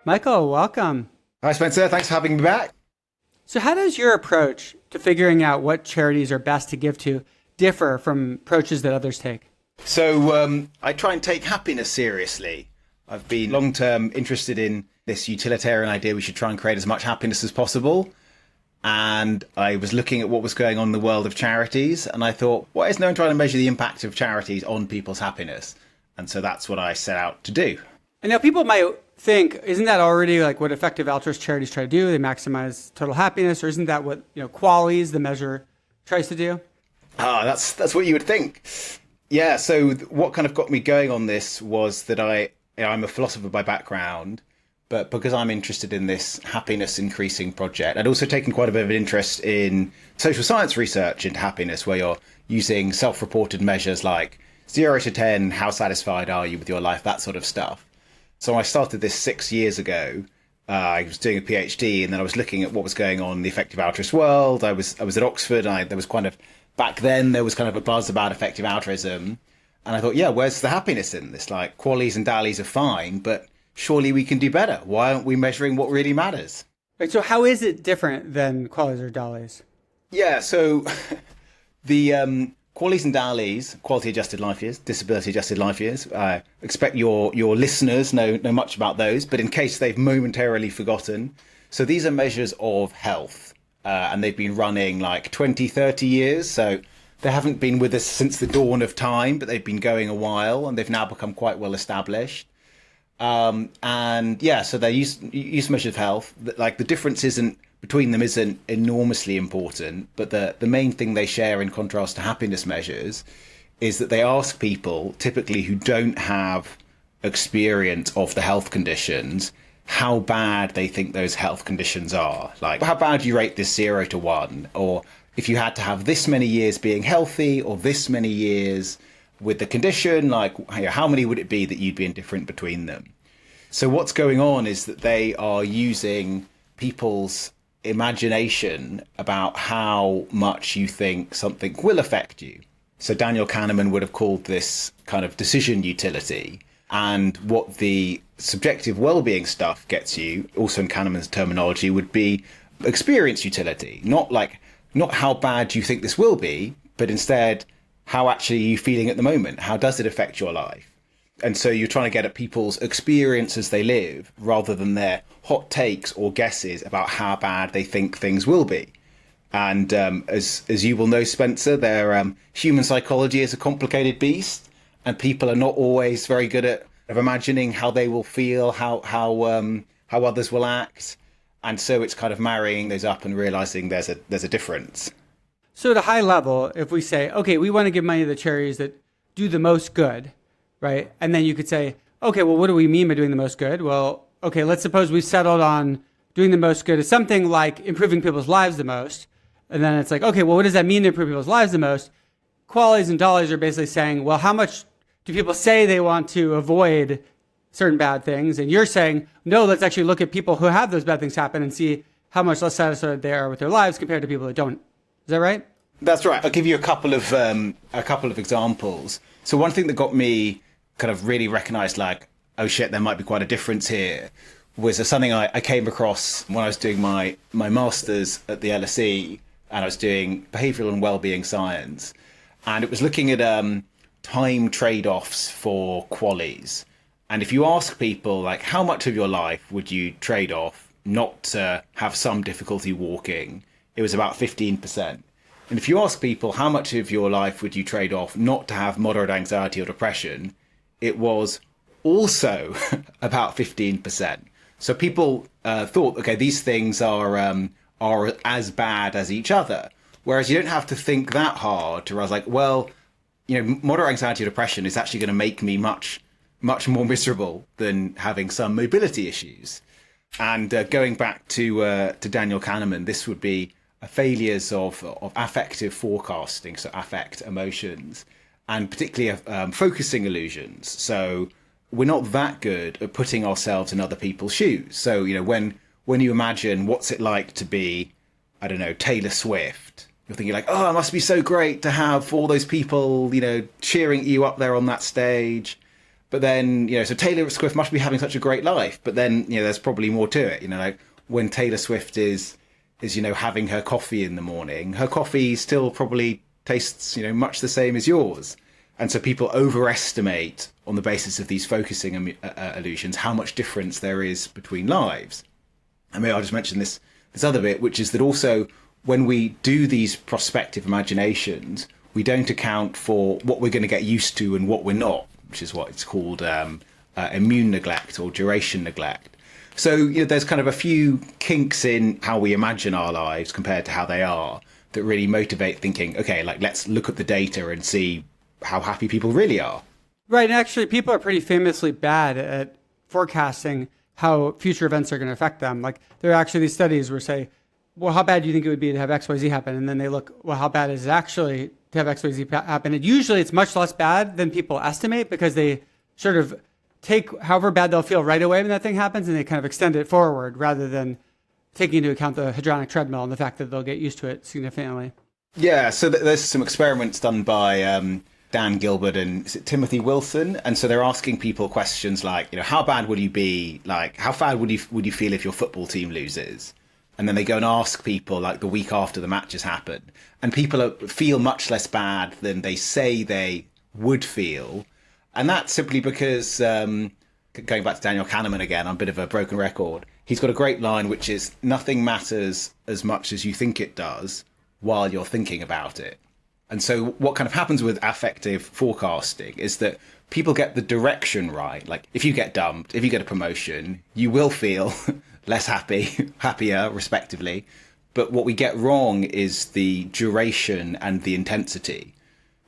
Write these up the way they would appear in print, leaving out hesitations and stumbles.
Michael, welcome. Hi, Spencer. Thanks for having me back. So, how does your approach to figuring out what charities are best to give to differ from approaches that others take? So, I try and take happiness seriously. I've been long-term interested in this utilitarian idea we should try and create as much happiness as possible. And I was looking at what was going on in the world of charities, and I thought, why is no one trying to measure the impact of charities on people's happiness? And so that's what I set out to do. I know people might think, isn't that already like what effective altruist charities try to do? They maximize total happiness, or isn't that what qualities, the measure, tries to do? That's what you would think. Yeah. So what kind of got me going on this was that I'm a philosopher by background, but because I'm interested in this happiness increasing project, I'd also taken quite a bit of an interest in social science research into happiness, where you're using self-reported measures like 0 to 10, how satisfied are you with your life, that sort of stuff. So I started this 6 years ago. I was doing a PhD, and then I was looking at what was going on in the effective altruist world. I was at Oxford, and there was back then there was kind of a buzz about effective altruism. And I thought, yeah, where's the happiness in this? Like, qualities and DALYs are fine, but surely we can do better. Why aren't we measuring what really matters? Right. So how is it different than qualities or DALYs? Yeah, so the qualities and DALYs, quality adjusted life years, disability adjusted life years. I expect your listeners know much about those, but in case they've momentarily forgotten. So these are measures of health, and they've been running like 20, 30 years. So they haven't been with us since the dawn of time, but they've been going a while, and they've now become quite well established. And yeah, so they use measures of health. Like, the difference between them isn't enormously important, but the main thing they share in contrast to happiness measures is that they ask people, typically who don't have experience of the health conditions, how bad they think those health conditions are. Like, how bad do you rate this 0 to 1? Or if you had to have this many years being healthy or this many years with the condition, like, how many would it be that you'd be indifferent between them? So what's going on is that they are using people's imagination about how much you think something will affect you. So Daniel Kahneman would have called this kind of decision utility. And what the subjective well-being stuff gets you, also in Kahneman's terminology, would be experience utility. Not how bad you think this will be, but instead, how actually are you feeling at the moment? How does it affect your life? And so you're trying to get at people's experience as they live, rather than their hot takes or guesses about how bad they think things will be. And as you will know, Spencer, human psychology is a complicated beast, and people are not always very good at imagining how they will feel, how others will act. And so it's kind of marrying those up and realizing there's a difference. So at a high level, if we say, okay, we want to give money to the charities that do the most good, right? And then you could say, okay, well, what do we mean by doing the most good? Well, okay, let's suppose we've settled on doing the most good as something like improving people's lives the most. And then it's like, okay, well, what does that mean to improve people's lives the most? Qualities and DALYs are basically saying, well, how much do people say they want to avoid certain bad things? And you're saying, no, let's actually look at people who have those bad things happen and see how much less satisfied they are with their lives compared to people that don't. Is that right? That's right. I'll give you a couple of examples. So one thing that got me kind of really recognized, like, oh shit, there might be quite a difference here, was something I came across when I was doing my master's at the LSE, and I was doing behavioral and wellbeing science, and it was looking at time trade-offs for qualities. And if you ask people, like, how much of your life would you trade off not to have some difficulty walking, it was about 15%. And if you ask people, how much of your life would you trade off not to have moderate anxiety or depression, it was also about 15%. So people thought, okay, these things are as bad as each other. Whereas you don't have to think that hard to realize, like, well, moderate anxiety or depression is actually going to make me much more miserable than having some mobility issues. And going back to Daniel Kahneman, this would be failures of affective forecasting, so affect emotions, and particularly focusing illusions. So we're not that good at putting ourselves in other people's shoes. So, when you imagine what's it like to be, I don't know, Taylor Swift, you're thinking like, oh, it must be so great to have all those people, cheering you up there on that stage. But then, so Taylor Swift must be having such a great life. But then, there's probably more to it. Like when Taylor Swift is having her coffee in the morning, her coffee still probably tastes, much the same as yours. And so people overestimate on the basis of these focusing illusions how much difference there is between lives. And maybe I'll just mention this other bit, which is that also when we do these prospective imaginations, we don't account for what we're going to get used to and what we're not, which is what it's called immune neglect or duration neglect. So there's kind of a few kinks in how we imagine our lives compared to how they are that really motivate thinking, okay, like let's look at the data and see how happy people really are. Right. And actually, people are pretty famously bad at forecasting how future events are going to affect them. Like there are actually these studies where say, well, how bad do you think it would be to have XYZ happen? And then they look, well, how bad is it actually to have XYZ happen? And usually it's much less bad than people estimate because they sort of take however bad they'll feel right away when that thing happens and they kind of extend it forward rather than taking into account the hadronic treadmill and the fact that they'll get used to it significantly. Yeah, so there's some experiments done by Dan Gilbert and is it Timothy Wilson? And so they're asking people questions like, how bad would you be? Like, how bad would you feel if your football team loses? And then they go and ask people like the week after the matches happen. And people feel much less bad than they say they would feel. And that's simply because, going back to Daniel Kahneman again, I'm a bit of a broken record. He's got a great line, which is nothing matters as much as you think it does while you're thinking about it. And so what kind of happens with affective forecasting is that people get the direction right. Like if you get dumped, if you get a promotion, you will feel less happier, respectively. But what we get wrong is the duration and the intensity.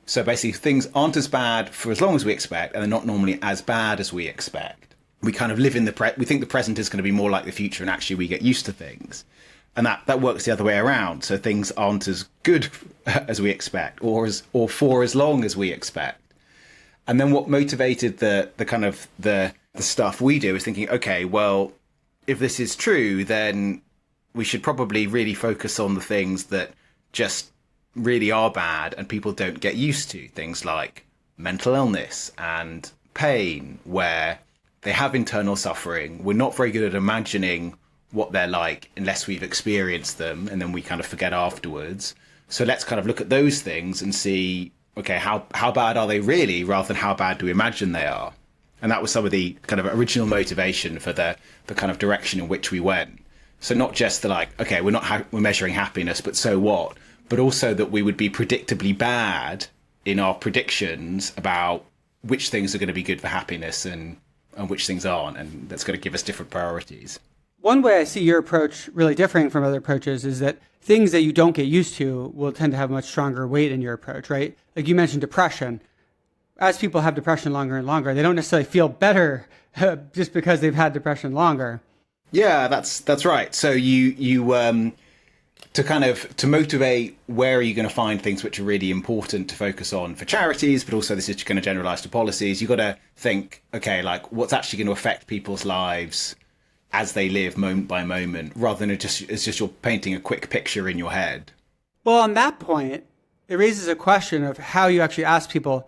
So basically things aren't as bad for as long as we expect, and they're not normally as bad as we expect. We kind of live in we think the present is going to be more like the future, and actually we get used to things. And that works the other way around. So things aren't as good as we expect or for as long as we expect. And then what motivated the stuff we do is thinking, okay, well, if this is true, then we should probably really focus on the things that just really are bad and people don't get used to. Things like mental illness and pain, where they have internal suffering. We're not very good at imagining what they're like unless we've experienced them, and then we kind of forget afterwards. So let's kind of look at those things and see, okay, how bad are they really, rather than how bad do we imagine they are? And that was some of the kind of original motivation for the kind of direction in which we went. So not just the like, okay, we're measuring happiness, but so what? But also that we would be predictably bad in our predictions about which things are going to be good for happiness and which things aren't. And that's going to give us different priorities. One way I see your approach really differing from other approaches is that things that you don't get used to will tend to have much stronger weight in your approach, right? Like you mentioned depression. As people have depression longer and longer, they don't necessarily feel better just because they've had depression longer. Yeah, that's right. So you to motivate, where are you going to find things which are really important to focus on for charities, but also this is going to generalize to policies. You've got to think, okay, like what's actually going to affect people's lives as they live moment by moment, rather than it's just you're painting a quick picture in your head. Well, on that point, it raises a question of how you actually ask people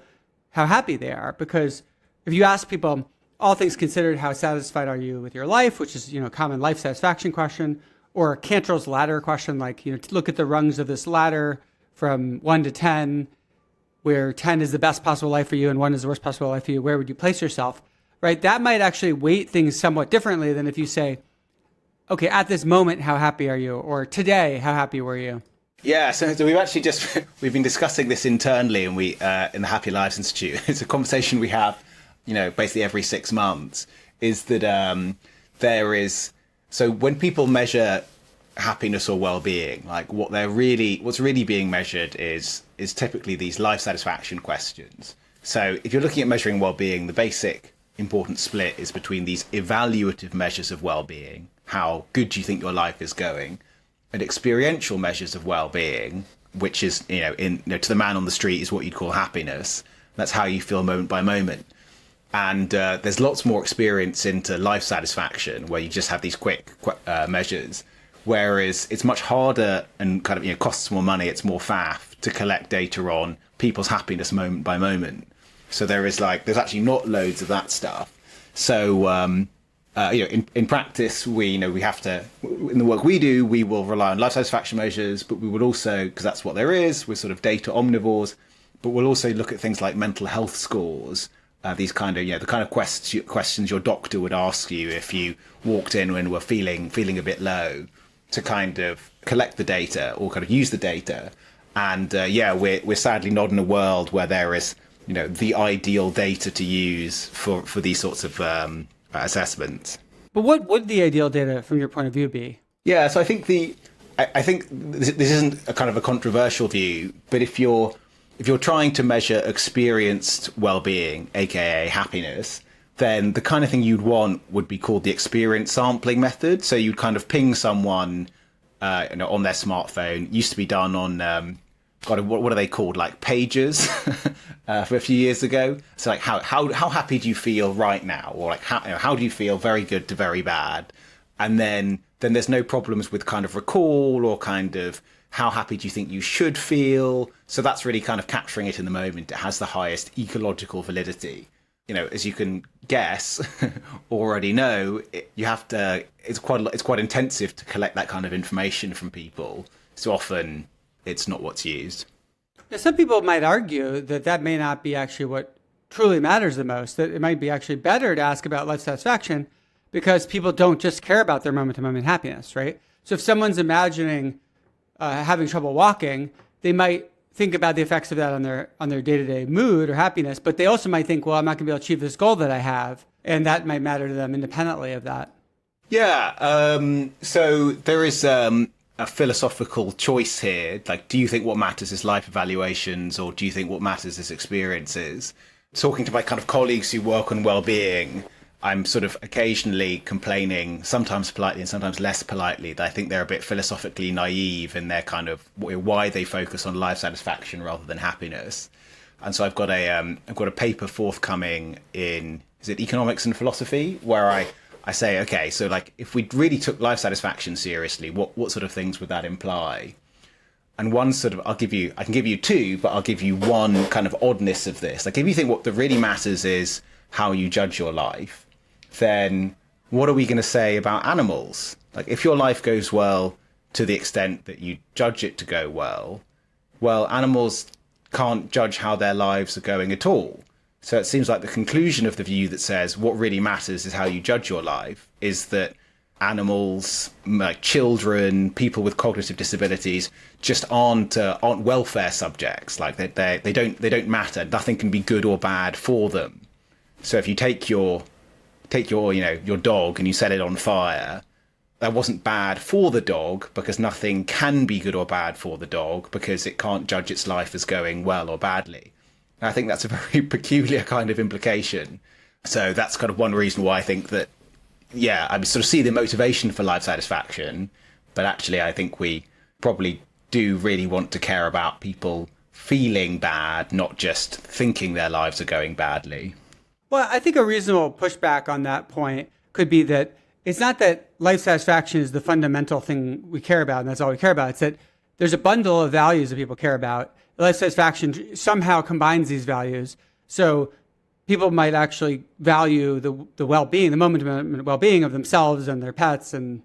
how happy they are. Because if you ask people, all things considered, how satisfied are you with your life, which is, a common life satisfaction question, or a Cantrell's ladder question, like, look at the rungs of this ladder from 1 to 10, where 10 is the best possible life for you and 1 is the worst possible life for you. Where would you place yourself? Right? That might actually weight things somewhat differently than if you say, okay, at this moment, how happy are you? Or today, how happy were you? Yeah, so we've actually we've been discussing this internally, and we in the Happy Lives Institute. It's a conversation we have, basically every 6 months. Is that so when people measure happiness or well-being, like what's really being measured is typically these life satisfaction questions. So if you're looking at measuring well-being, the basic important split is between these evaluative measures of well-being, how good do you think your life is going, and experiential measures of well-being, which is to the man on the street is what you'd call happiness. That's how you feel moment by moment. And there's lots more experience into life satisfaction, where you just have these quick measures, whereas it's much harder and kind of costs more money, it's more faff to collect data on people's happiness moment by moment. So there's actually not loads of that stuff. So in practice, we have to, in the work we do, we will rely on life satisfaction measures, but we would also, because that's what there is, we're sort of data omnivores, but we'll also look at things like mental health scores, these kind of, the kind of questions your doctor would ask you if you walked in when we're feeling a bit low, to kind of collect the data or kind of use the data. And we're sadly not in a world where there is, the ideal data to use for these sorts of assessments. But what would the ideal data from your point of view be? Yeah, so I think this isn't a kind of a controversial view, but if you're trying to measure experienced well-being, aka happiness, then the kind of thing you'd want would be called the experience sampling method. So you'd kind of ping someone on their smartphone. Used to be done on what are they called, like pages for a few years ago. So like how happy do you feel right now, or like how do you feel very good to very bad, and then there's no problems with kind of recall or kind of how happy do you think you should feel. So that's really kind of capturing it in the moment. It has the highest ecological validity. As you can guess, already know, it's quite intensive to collect that kind of information from people. So often it's not what's used. Now, some people might argue that may not be actually what truly matters the most, that it might be actually better to ask about life satisfaction because people don't just care about their moment-to-moment happiness, right? So if someone's imagining having trouble walking, they might think about the effects of that on their day-to-day mood or happiness, but they also might think, well, I'm not going to be able to achieve this goal that I have, and that might matter to them independently of that. Yeah, so there is a philosophical choice here. Like, do you think what matters is life evaluations, or do you think what matters is experiences? Talking to my kind of colleagues who work on well-being, I'm sort of occasionally complaining, sometimes politely and sometimes less politely, that I think they're a bit philosophically naive in their kind of why they focus on life satisfaction rather than happiness. And so I've got a paper forthcoming in, is it Economics and Philosophy, where I say, okay, so like if we really took life satisfaction seriously, what sort of things would that imply? And one sort of, I can give you two, but I'll give you one kind of oddness of this. Like if you think what really matters is how you judge your life, then what are we going to say about animals? Like if your life goes well to the extent that you judge it to go well, animals can't judge how their lives are going at all. So it seems like the conclusion of the view that says what really matters is how you judge your life is that animals, like children, people with cognitive disabilities, just aren't welfare subjects. Like they don't matter. Nothing can be good or bad for them. So if you take your dog and you set it on fire, that wasn't bad for the dog because nothing can be good or bad for the dog because it can't judge its life as going well or badly. And I think that's a very peculiar kind of implication. So that's kind of one reason why I think that, I sort of see the motivation for life satisfaction, but actually I think we probably do really want to care about people feeling bad, not just thinking their lives are going badly. Well, I think a reasonable pushback on that point could be that it's not that life satisfaction is the fundamental thing we care about, and that's all we care about. It's that there's a bundle of values that people care about. Life satisfaction somehow combines these values. So people might actually value the well-being, the moment-to-moment well-being of themselves and their pets and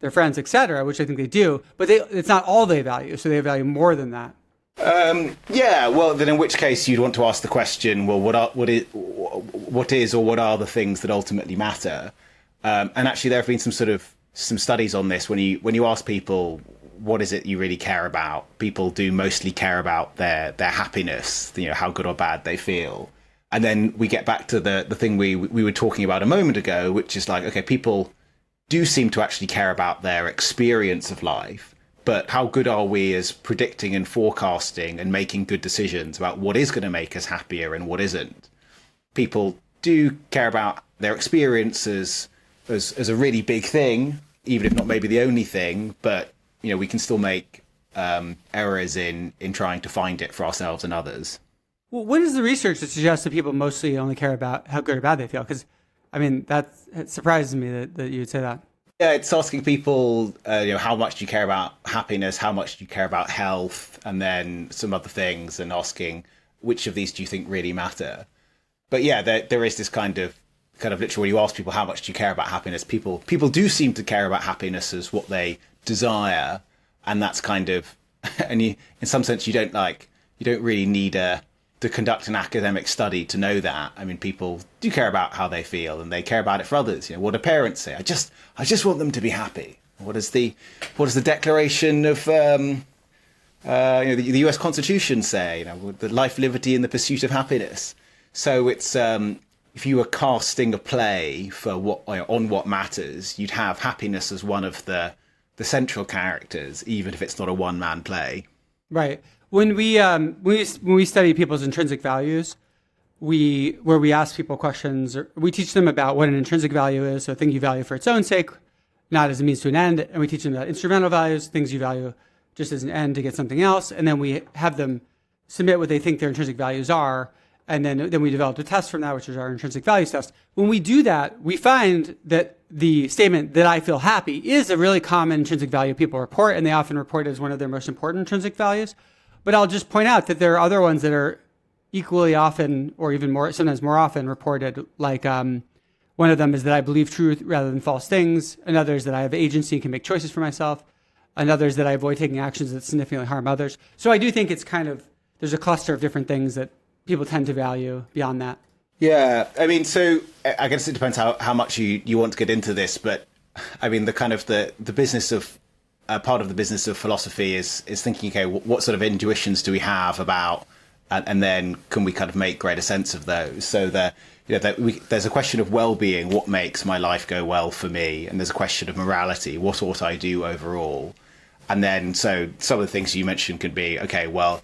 their friends, et cetera, which I think they do. But it's not all they value, so they value more than that. Well, then in which case you'd want to ask the question, well, what are the things that ultimately matter? And actually there have been some studies on this. When you ask people, what is it you really care about? People do mostly care about their happiness, how good or bad they feel. And then we get back to the thing we were talking about a moment ago, which is like, okay, people do seem to actually care about their experience of life. But how good are we as predicting and forecasting and making good decisions about what is going to make us happier and what isn't? People do care about their experiences as a really big thing, even if not maybe the only thing. But, we can still make errors in trying to find it for ourselves and others. Well, what is the research that suggests that people mostly only care about how good or bad they feel? Because, it surprises me that you would say that. Yeah, it's asking people, how much do you care about happiness? How much do you care about health? And then some other things, and asking, which of these do you think really matter? But yeah, there is this kind of literally, when you ask people how much do you care about happiness, people do seem to care about happiness as what they desire, and that's kind of, and you, in some sense, you don't really need to conduct an academic study to know that. I mean, people do care about how they feel, and they care about it for others. What do parents say? I just want them to be happy. What is the Declaration of the U.S. Constitution say? The life, liberty, and the pursuit of happiness. So it's if you were casting a play for on what matters, you'd have happiness as one of the central characters, even if it's not a one-man play. Right. When we study people's intrinsic values, where we ask people questions, or we teach them about what an intrinsic value is, so a thing you value for its own sake, not as a means to an end, and we teach them about instrumental values, things you value just as an end to get something else, and then we have them submit what they think their intrinsic values are, and then we developed a test from that, which is our intrinsic values test. When we do that, we find that the statement that I feel happy is a really common intrinsic value people report, and they often report it as one of their most important intrinsic values. But I'll just point out that there are other ones that are equally often, or even more, sometimes more often reported, like one of them is that I believe truth rather than false things. Another is that I have agency and can make choices for myself. Another is that I avoid taking actions that significantly harm others. So I do think it's there's a cluster of different things that people tend to value beyond that. Yeah, I mean, so I guess it depends how much you want to get into this, but I mean, the business of part of the business of philosophy is thinking, okay, what sort of intuitions do we have about, and then can we kind of make greater sense of those? So there's a question of well-being, what makes my life go well for me, and there's a question of morality, what ought I do overall, and then so some of the things you mentioned could be, okay, well,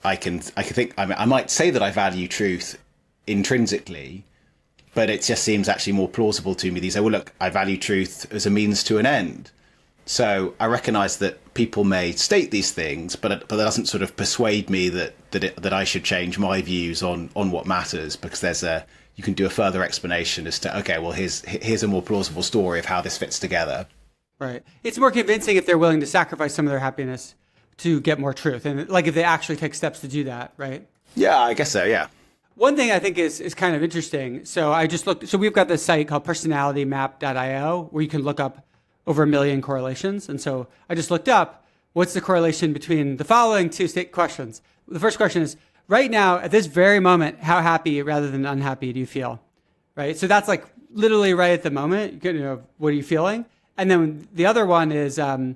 I might say that I value truth intrinsically, but it just seems actually more plausible to me. They say, well, look, I value truth as a means to an end. So I recognise that people may state these things, but that doesn't sort of persuade me that I should change my views on what matters, because you can do a further explanation as to, okay, well, here's a more plausible story of how this fits together. Right. It's more convincing if they're willing to sacrifice some of their happiness to get more truth, and like if they actually take steps to do that, right? Yeah, I guess so. Yeah. One thing I think is kind of interesting. So I just looked. So we've got this site called personalitymap.io where you can look up over 1 million correlations. And so I just looked up what's the correlation between the following two state questions. The first question is, right now at this very moment, how happy rather than unhappy do you feel? Right. So that's like literally right at the moment. What are you feeling? And then the other one is to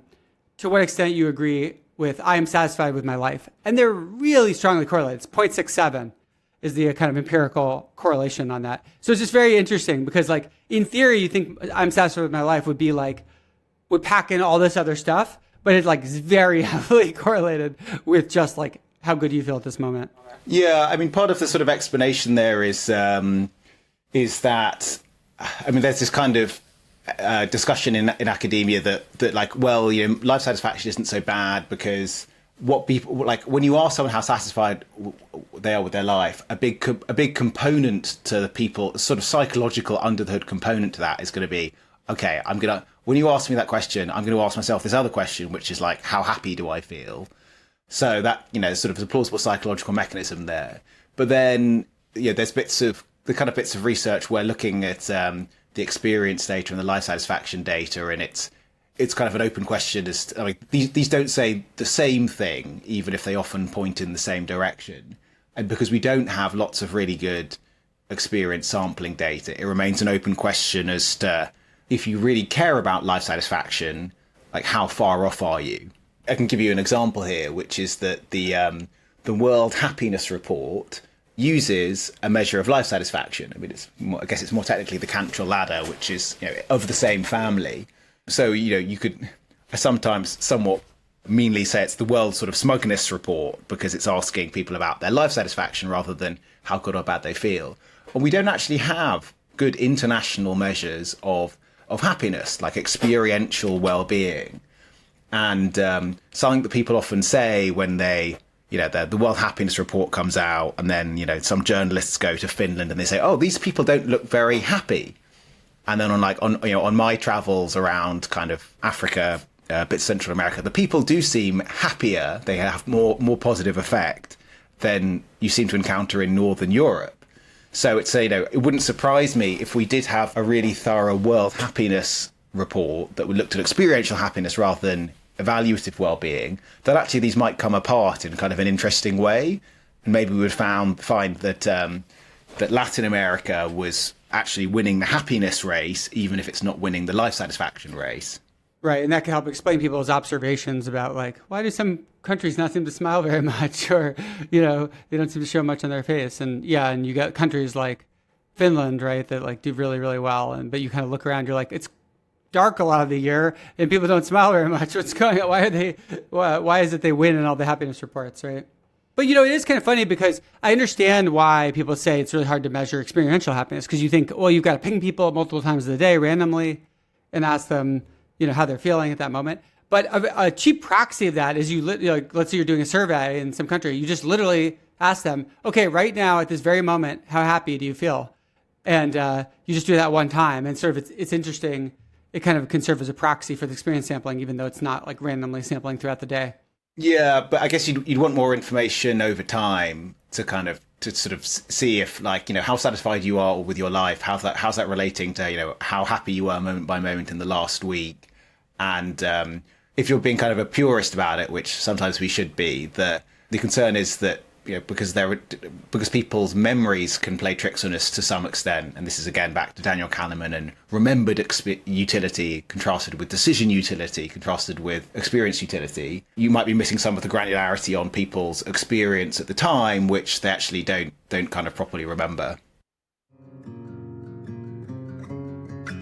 what extent you agree with I am satisfied with my life. And they're really strongly correlated. It's 0.67 is the kind of empirical correlation on that. So it's just very interesting because like in theory, you think I'm satisfied with my life would pack in all this other stuff, but it like is very heavily correlated with just like how good you feel at this moment. Yeah, I mean, part of the sort of explanation there is that, I mean, there's this kind of discussion in academia that like, well, life satisfaction isn't so bad because what people like when you ask someone how satisfied they are with their life, a big component to the people, sort of psychological under the hood component to that is going to be, okay, when you ask me that question, I'm going to ask myself this other question, which is like, how happy do I feel? So that, sort of a plausible psychological mechanism there. But then, there's bits of research where looking at the experience data and the life satisfaction data, and it's kind of an open question as to, I mean, these don't say the same thing, even if they often point in the same direction. And because we don't have lots of really good experience sampling data, it remains an open question as to if you really care about life satisfaction, like how far off are you? I can give you an example here, which is that the World Happiness Report uses a measure of life satisfaction. I mean, I guess it's more technically the Cantrell ladder, which is of the same family. So you could sometimes somewhat meanly say it's the world sort of smugness report because it's asking people about their life satisfaction rather than how good or bad they feel. And we don't actually have good international measures of happiness, like experiential well-being. And something that people often say when they, the World Happiness Report comes out, and then, some journalists go to Finland and they say, oh, these people don't look very happy. And then on my travels around kind of Africa, a bit Central America, the people do seem happier. They have more positive effect than you seem to encounter in Northern Europe. So it's, it wouldn't surprise me if we did have a really thorough world happiness report that would look at experiential happiness rather than evaluative well-being, that actually these might come apart in kind of an interesting way. And maybe we would find that that Latin America was actually winning the happiness race, even if it's not winning the life satisfaction race. Right. And that can help explain people's observations about like, why do some countries not seem to smile very much? Or, they don't seem to show much on their face. And and you got countries like Finland, right, that like do really, really well. But you kind of look around, you're like, it's dark a lot of the year and people don't smile very much. What's going on? Why is it they win in all the happiness reports, right? But, it is kind of funny because I understand why people say it's really hard to measure experiential happiness, because you think, well, you've got to ping people multiple times a day randomly and ask them, how they're feeling at that moment. But a cheap proxy of that is let's say you're doing a survey in some country. You just literally ask them, okay, right now at this very moment, how happy do you feel? And you just do that one time. And sort of it's interesting. It kind of can serve as a proxy for the experience sampling, even though it's not like randomly sampling throughout the day. Yeah, but I guess you'd want more information over time to sort of see if, like, how satisfied you are with your life, how's that relating to, how happy you are moment by moment in the last week. And if you're being kind of a purist about it, which sometimes we should be, the concern is that, because people's memories can play tricks on us to some extent. And this is again back to Daniel Kahneman and remembered utility contrasted with decision utility, contrasted with experience utility. You might be missing some of the granularity on people's experience at the time, which they actually don't kind of properly remember.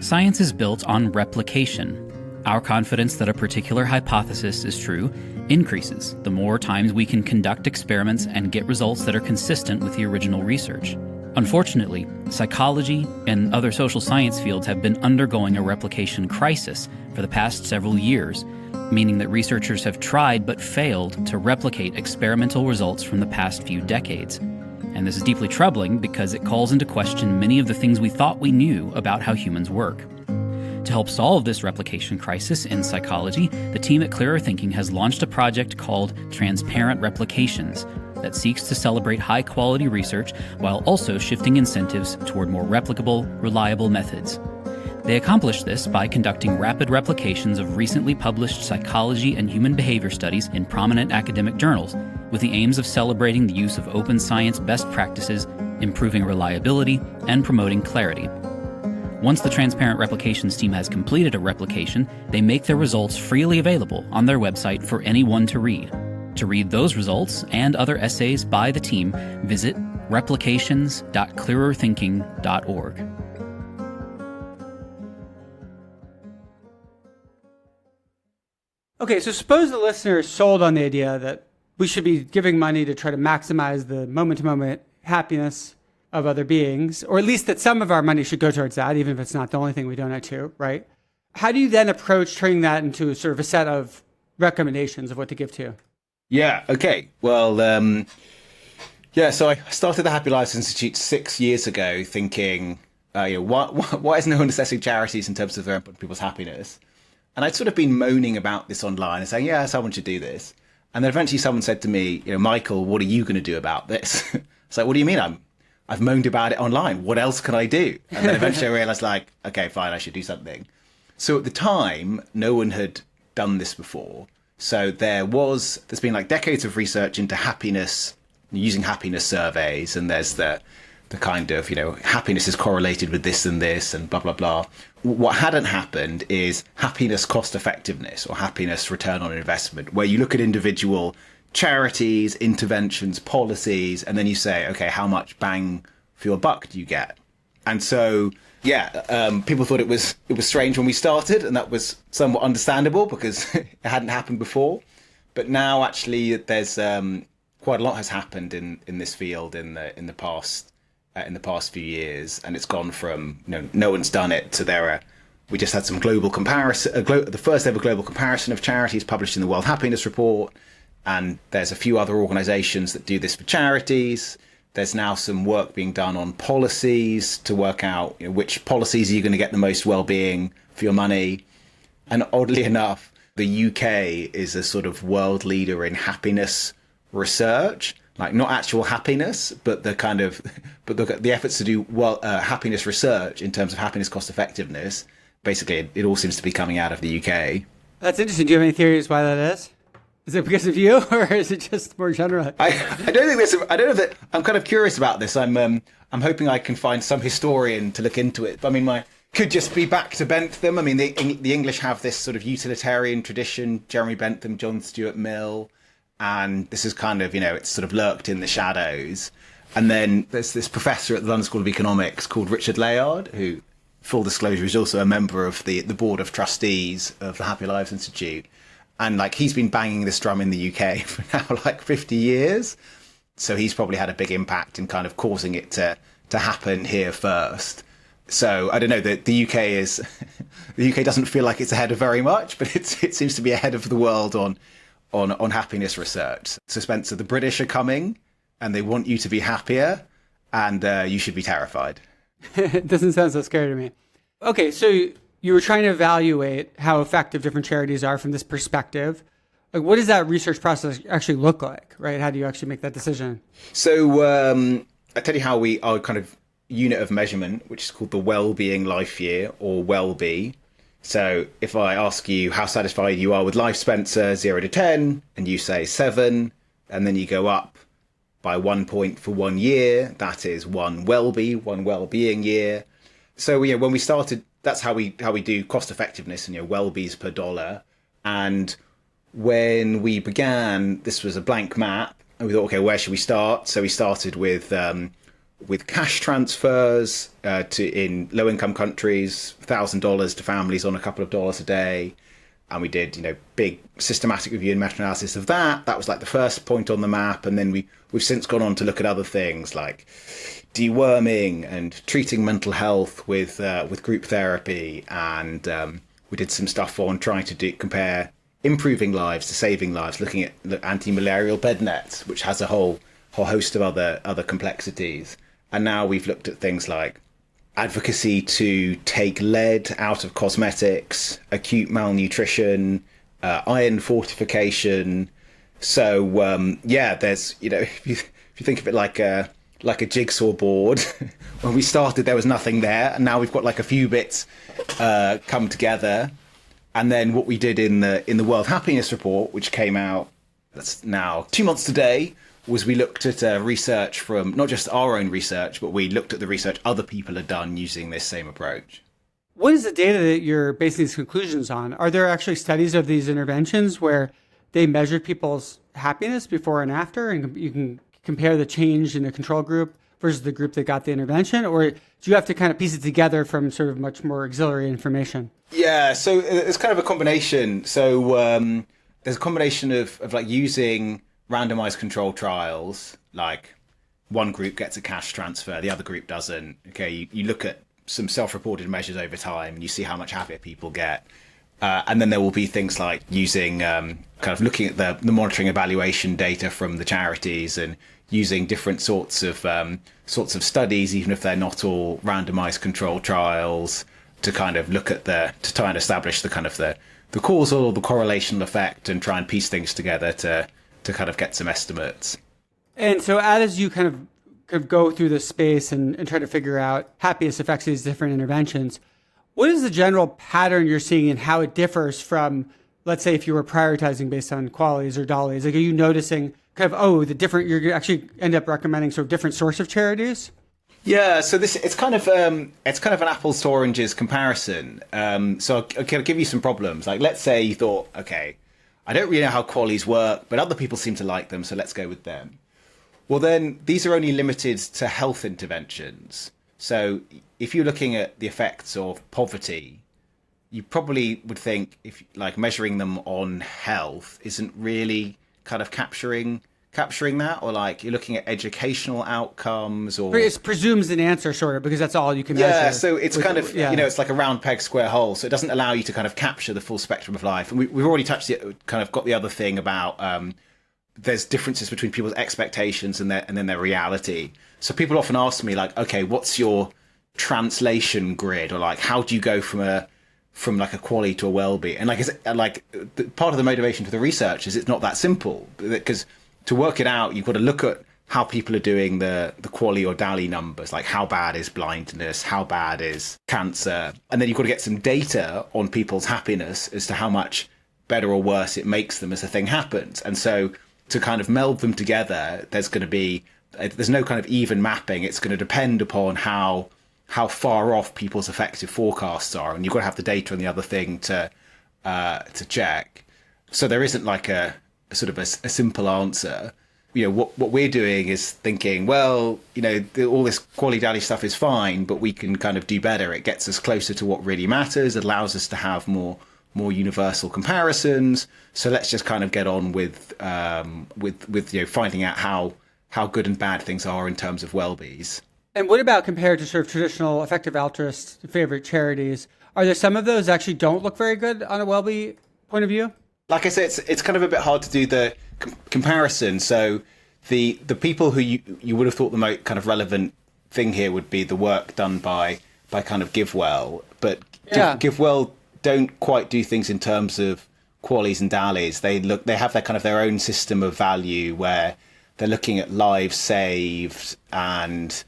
Science is built on replication. Our confidence that a particular hypothesis is true increases the more times we can conduct experiments and get results that are consistent with the original research. Unfortunately, psychology and other social science fields have been undergoing a replication crisis for the past several years, meaning that researchers have tried but failed to replicate experimental results from the past few decades. And this is deeply troubling because it calls into question many of the things we thought we knew about how humans work. To help solve this replication crisis in psychology, the team at Clearer Thinking has launched a project called Transparent Replications that seeks to celebrate high-quality research while also shifting incentives toward more replicable, reliable methods. They accomplish this by conducting rapid replications of recently published psychology and human behavior studies in prominent academic journals, with the aims of celebrating the use of open science best practices, improving reliability, and promoting clarity. Once the Transparent Replications team has completed a replication, they make their results freely available on their website for anyone to read. To read those results and other essays by the team, visit replications.clearerthinking.org. Okay, so suppose the listener is sold on the idea that we should be giving money to try to maximize the moment-to-moment happiness of other beings, or at least that some of our money should go towards that, even if it's not the only thing we donate to, right? How do you then approach turning that into sort of a set of recommendations of what to give to? Yeah, okay. Well, so I started the Happy Lives Institute 6 years ago thinking, why is no one assessing charities in terms of their input on people's happiness? And I'd sort of been moaning about this online and saying, yeah, someone should do this. And then eventually someone said to me, Michael, what are you going to do about this? It's like, what do you mean? I've moaned about it online. What else can I do? And then eventually I realized, okay, fine, I should do something. So at the time, no one had done this before. So there's been decades of research into happiness, using happiness surveys. And there's the kind of, happiness is correlated with this and this and blah, blah, blah. What hadn't happened is happiness cost effectiveness or happiness return on investment, where you look at individual charities, interventions, policies, and then you say, okay, how much bang for your buck do you get? And so, people thought it was strange when we started, and that was somewhat understandable because it hadn't happened before. But now, actually, there's quite a lot has happened in this field in the past few years, and it's gone from no one's done it to we just had some global comparison, the first ever global comparison of charities published in the World Happiness Report. And there's a few other organizations that do this for charities. There's now some work being done on policies to work out which policies are you going to get the most well-being for your money. And oddly enough, the UK is a sort of world leader in happiness research. like not actual happiness, but the efforts to do happiness research in terms of happiness cost effectiveness. Basically, it all seems to be coming out of the UK. That's interesting. Do you have any theories why that is? Is it because of you, or is it just more general? I don't think there's. I don't know that. I'm kind of curious about this. I'm hoping I can find some historian to look into it. I mean, could just be back to Bentham. I mean, the English have this sort of utilitarian tradition. Jeremy Bentham, John Stuart Mill, and this is kind of, it's sort of lurked in the shadows. And then there's this professor at the London School of Economics called Richard Layard, who, full disclosure, is also a member of the board of trustees of the Happy Lives Institute. And he's been banging this drum in the UK for now 50 years. So he's probably had a big impact in kind of causing it to happen here first. So I don't know, the UK is the UK doesn't feel like it's ahead of very much, but it seems to be ahead of the world on happiness research. So Spencer, the British are coming and they want you to be happier, and you should be terrified. It doesn't sound so scary to me. Okay, so you were trying to evaluate how effective different charities are from this perspective. What does that research process actually look like, right? How do you actually make that decision? So I tell you how our kind of unit of measurement, which is called the Wellbeing Life Year, or WellBe. So if I ask you how satisfied you are with life, Spencer, 0 to 10, and you say 7, and then you go up by 1 point for 1 year, that is one WellBe, one well-being year. So when we started, that's how we do cost effectiveness, and WellBes per dollar. And when we began, this was a blank map, and we thought, okay, where should we start? So we started with cash transfers in low-income countries, $1,000 to families on a couple of dollars a day. And we did, big systematic review and meta-analysis of that. That was the first point on the map. And then we've since gone on to look at other things like deworming and treating mental health with group therapy. And we did some stuff on trying to compare improving lives to saving lives, looking at the anti-malarial bed nets, which has a whole host of other complexities. And now we've looked at things like advocacy to take lead out of cosmetics, acute malnutrition, iron fortification. So there's if you think of it like a jigsaw board, when we started there was nothing there, and now we've got a few bits come together. And then what we did in the World Happiness Report, which came out, that's now 2 months today, was we looked at research from not just our own research, but we looked at the research other people had done using this same approach. What is the data that you're basing these conclusions on? Are there actually studies of these interventions where they measured people's happiness before and after, and you can compare the change in the control group versus the group that got the intervention? Or do you have to kind of piece it together from sort of much more auxiliary information? Yeah, so it's kind of a combination. So there's a combination of using randomized control trials, like one group gets a cash transfer, the other group doesn't. Okay, you look at some self-reported measures over time and you see how much happier people get. And then there will be things like using kind of looking at the monitoring evaluation data from the charities and using different sorts of studies, even if they're not all randomized control trials, to kind of look at to try and establish the kind of the causal or the correlational effect and try and piece things together to kind of get some estimates. And so as you kind of go through this space and try to figure out happiest effects of these different interventions, what is the general pattern you're seeing in how it differs from, let's say, if you were prioritizing based on qualities or dollies? Are you noticing kind of, you actually end up recommending sort of different sorts of charities? Yeah, so it's kind of an apples to oranges comparison. So I'll give you some problems. Let's say you thought, okay, I don't really know how qualities work, but other people seem to like them, so let's go with them. Well, then these are only limited to health interventions. So if you're looking at the effects of poverty, you probably would think if measuring them on health isn't really kind of capturing that, or you're looking at educational outcomes, or it presumes an answer sort of because that's all you can measure. Yeah, so it's it's like a round peg square hole, so it doesn't allow you to kind of capture the full spectrum of life. And we've already touched it, kind of got the other thing about there's differences between people's expectations and then their reality. So people often ask me okay, what's your translation grid, or how do you go from a quality to a well-being? And part of the motivation for the research is it's not that simple, because to work it out, you've got to look at how people are doing the Quali or DALI numbers, like how bad is blindness, how bad is cancer. And then you've got to get some data on people's happiness as to how much better or worse it makes them as the thing happens. And so to kind of meld them together, there's no kind of even mapping. It's going to depend upon how far off people's effective forecasts are. And you've got to have the data on the other thing to check. So there isn't like a sort of a simple answer. What we're doing is thinking, well, all this quality dally stuff is fine, but we can kind of do better. It gets us closer to what really matters. It allows us to have more universal comparisons. So let's just kind of get on with finding out how good and bad things are in terms of well-bees. And what about compared to sort of traditional effective altruist favorite charities? Are there some of those that actually don't look very good on a well-be point of view? Like I said, it's kind of a bit hard to do the comparison. So the people who you would have thought the most kind of relevant thing here would be the work done by kind of GiveWell, but GiveWell don't quite do things in terms of qualies and dallies. They have their own system of value where they're looking at lives saved and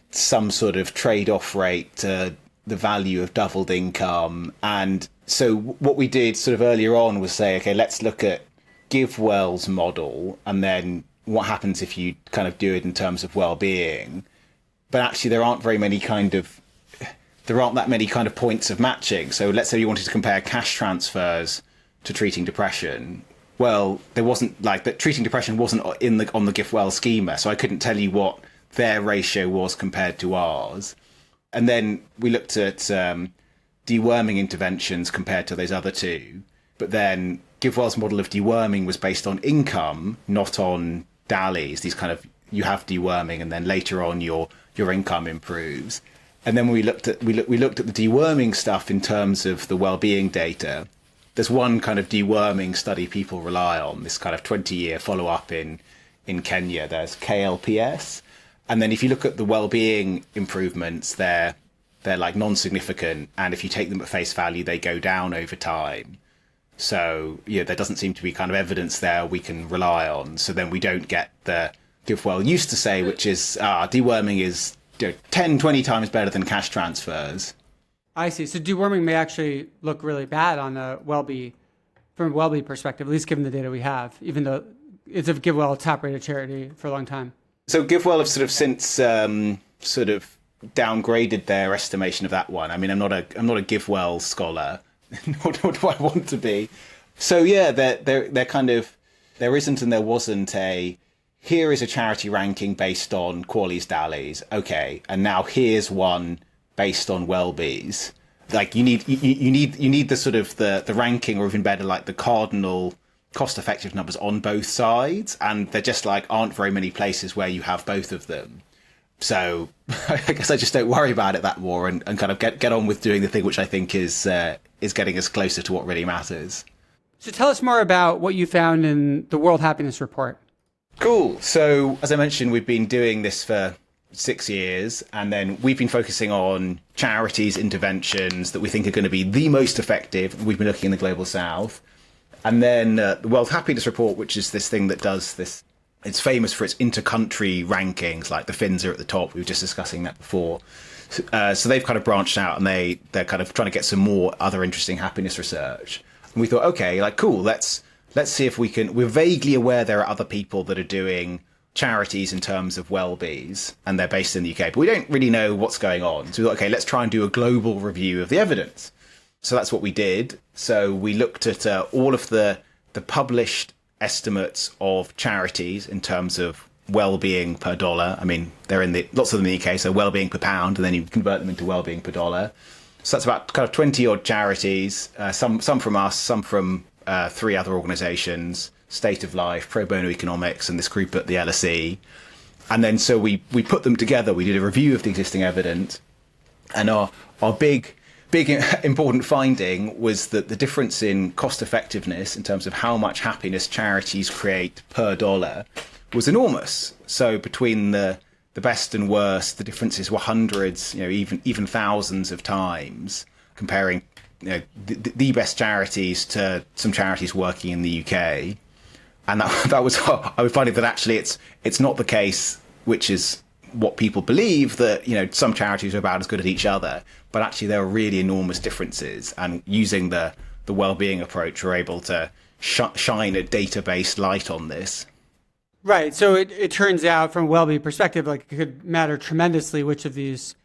some sort of trade-off rate to the value of doubled income. And so what we did sort of earlier on was say, okay, let's look at GiveWell's model and then what happens if you kind of do it in terms of well-being. But actually there aren't that many kind of points of matching. So let's say you wanted to compare cash transfers to treating depression. Well, there wasn't like that. Treating depression wasn't on the GiveWell schema, so I couldn't tell you what their ratio was compared to ours. And then we looked at deworming interventions compared to those other two. But then GiveWell's model of deworming was based on income, not on dallies. These kind of, you have deworming and then later on your income improves. And then when we looked at the deworming stuff in terms of the well-being data, there's one kind of deworming study people rely on, this kind of 20-year follow-up in Kenya. There's KLPS. And then if you look at the well-being improvements, they're like non-significant. And if you take them at face value, they go down over time. So there doesn't seem to be kind of evidence there we can rely on. So then we don't get the GiveWell used to say, which is deworming is 10, 20 times better than cash transfers. I see. So deworming may actually look really bad on a well-be, from a well-be perspective, at least given the data we have, even though it's a GiveWell a top-rated charity for a long time. So GiveWell have sort of since sort of downgraded their estimation of that one. I mean, I'm not a GiveWell scholar, nor do I want to be. So yeah, they're kind of, there isn't and there wasn't a, here is a charity ranking based on qualies dallies. Okay, and now here's one based on well-bees. Like you need the sort of the ranking, or even better, like the cardinal cost-effective numbers on both sides, and there just like aren't very many places where you have both of them. So I guess I just don't worry about it that more and kind of get on with doing the thing which I think is getting us closer to what really matters. So tell us more about what you found in the World Happiness Report. Cool. So as I mentioned, we've been doing this for 6 years, and then we've been focusing on charities interventions that we think are going to be the most effective. We've been looking in the Global South. And then the World Happiness Report, which is this thing that does this, it's famous for its inter-country rankings, like the Finns are at the top. We were just discussing that before. So they've kind of branched out and they're kind of trying to get some more other interesting happiness research. And we thought, okay, like, cool, let's see if we can, we're vaguely aware there are other people that are doing charities in terms of well-bees, and they're based in the UK, but we don't really know what's going on. So we thought, okay, let's try and do a global review of the evidence. So that's what we did. So we looked at all of the published estimates of charities in terms of well-being per dollar. I mean, they're lots of them in the UK, so well-being per pound, and then you convert them into well-being per dollar. So that's about kind of 20 odd charities, some from us, some from 3 other organizations, State of Life, Pro Bono Economics, and this group at the LSE. And then so we put them together. We did a review of the existing evidence, and our big important finding was that the difference in cost effectiveness in terms of how much happiness charities create per dollar was enormous. So between the best and worst, the differences were hundreds, even thousands of times, comparing the best charities to some charities working in the UK. And that was, I was finding that actually it's not the case, which is what people believe, that, you know, some charities are about as good as each other, but actually there are really enormous differences. And using the well-being approach, we're able to shine a data-based light on this. Right. So it turns out from a well-being perspective, like it could matter tremendously which of these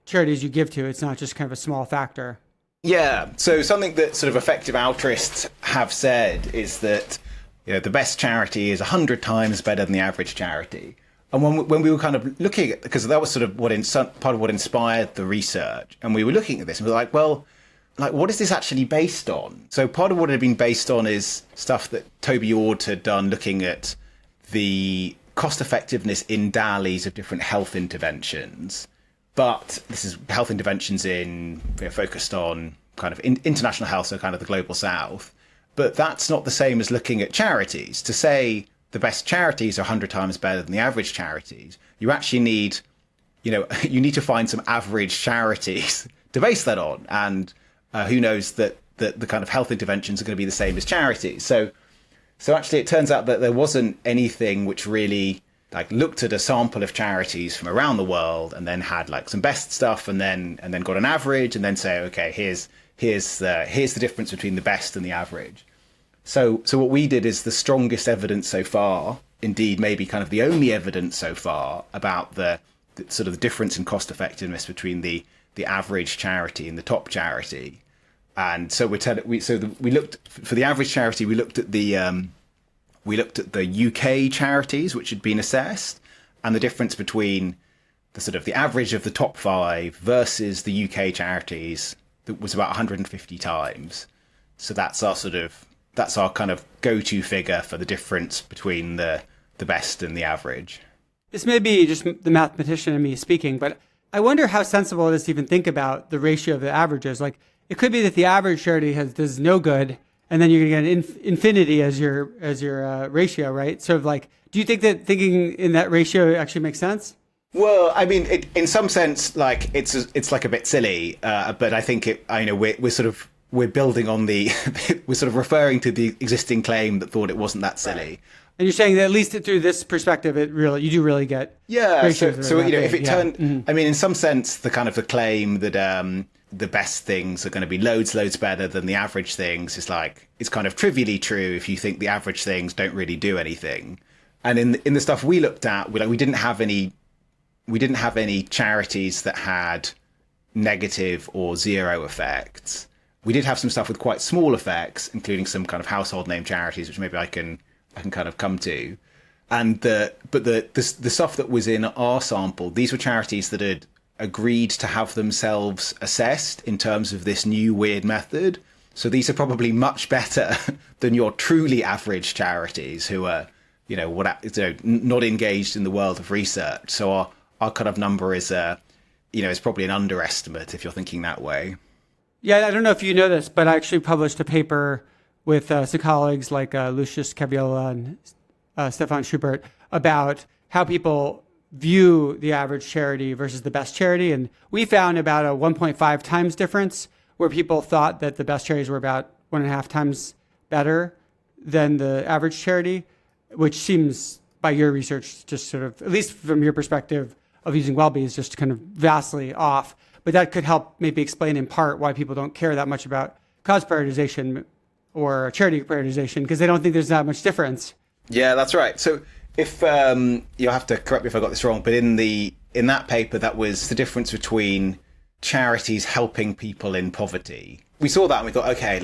charities you give to. It's not just kind of a small factor. Yeah. So something that sort of effective altruists have said is that, you know, the best charity is 100 times better than the average charity. And when we were kind of looking at, because that was sort of part of what inspired the research, and we were looking at this and we were like, well, like, what is this actually based on? So part of what it had been based on is stuff that Toby Ord had done, looking at the cost effectiveness in DALYs of different health interventions. But this is health interventions focused on kind of international health, so kind of the global south. But that's not the same as looking at charities. To say the best charities are 100 times better than the average charities, you actually need, you know, you need to find some average charities to base that on. And who knows that the kind of health interventions are going to be the same as charities. So actually it turns out that there wasn't anything which really like looked at a sample of charities from around the world and then had like some best stuff and then got an average and then say, okay, here's the difference between the best and the average. So what we did is the strongest evidence so far, indeed maybe kind of the only evidence so far, about the sort of the difference in cost effectiveness between the average charity and the top charity. And so we looked for the average charity. We looked at the UK charities which had been assessed, and the difference between the sort of the average of the top 5 versus the UK charities that was about 150 times. So that's our kind of go-to figure for the difference between the best and the average. This may be just the mathematician in me speaking, but I wonder how sensible it is to even think about the ratio of the averages. Like, it could be that the average charity does no good, and then you're going to get infinity as your ratio, right? So, like, do you think that thinking in that ratio actually makes sense? Well, I mean, in some sense, like it's like a bit silly, but I think we're building on we're sort of referring to the existing claim that thought it wasn't that silly. And you're saying that at least through this perspective, you do really get ratios. So you know, if it turned, I mean, in some sense, the claim that the best things are going to be loads better than the average things is kind of trivially true if you think the average things don't really do anything. And in the stuff we looked at, we didn't have any charities that had negative or zero effects. We did have some stuff with quite small effects, including some kind of household name charities, which maybe I can kind of come to. And the stuff that was in our sample, these were charities that had agreed to have themselves assessed in terms of this new weird method. So these are probably much better than your truly average charities who are, not engaged in the world of research. So our kind of number is probably an underestimate if you're thinking that way. Yeah, I don't know if you know this, but I actually published a paper with some colleagues like Lucius Caviola and Stefan Schubert about how people view the average charity versus the best charity. And we found about a 1.5 times difference, where people thought that the best charities were about 1.5 times better than the average charity, which seems, by your research, just sort of, at least from your perspective of using WellBe, is just kind of vastly off. But that could help maybe explain in part why people don't care that much about cause prioritization or charity prioritization, because they don't think there's that much difference. Yeah, that's right. So if you'll have to correct me if I got this wrong, but in that paper, that was the difference between charities helping people in poverty. We saw that and we thought, okay,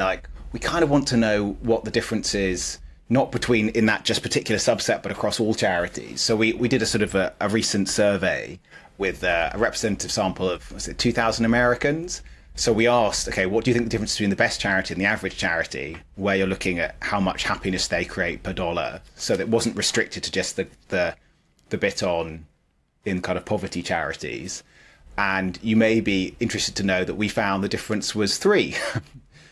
we kind of want to know what the difference is, not between in that just particular subset, but across all charities. So we did a sort of a recent survey with a representative sample of 2,000 Americans. So we asked, okay, what do you think the difference between the best charity and the average charity, where you're looking at how much happiness they create per dollar? So that it wasn't restricted to just the bit in kind of poverty charities. And you may be interested to know that we found the difference was 3.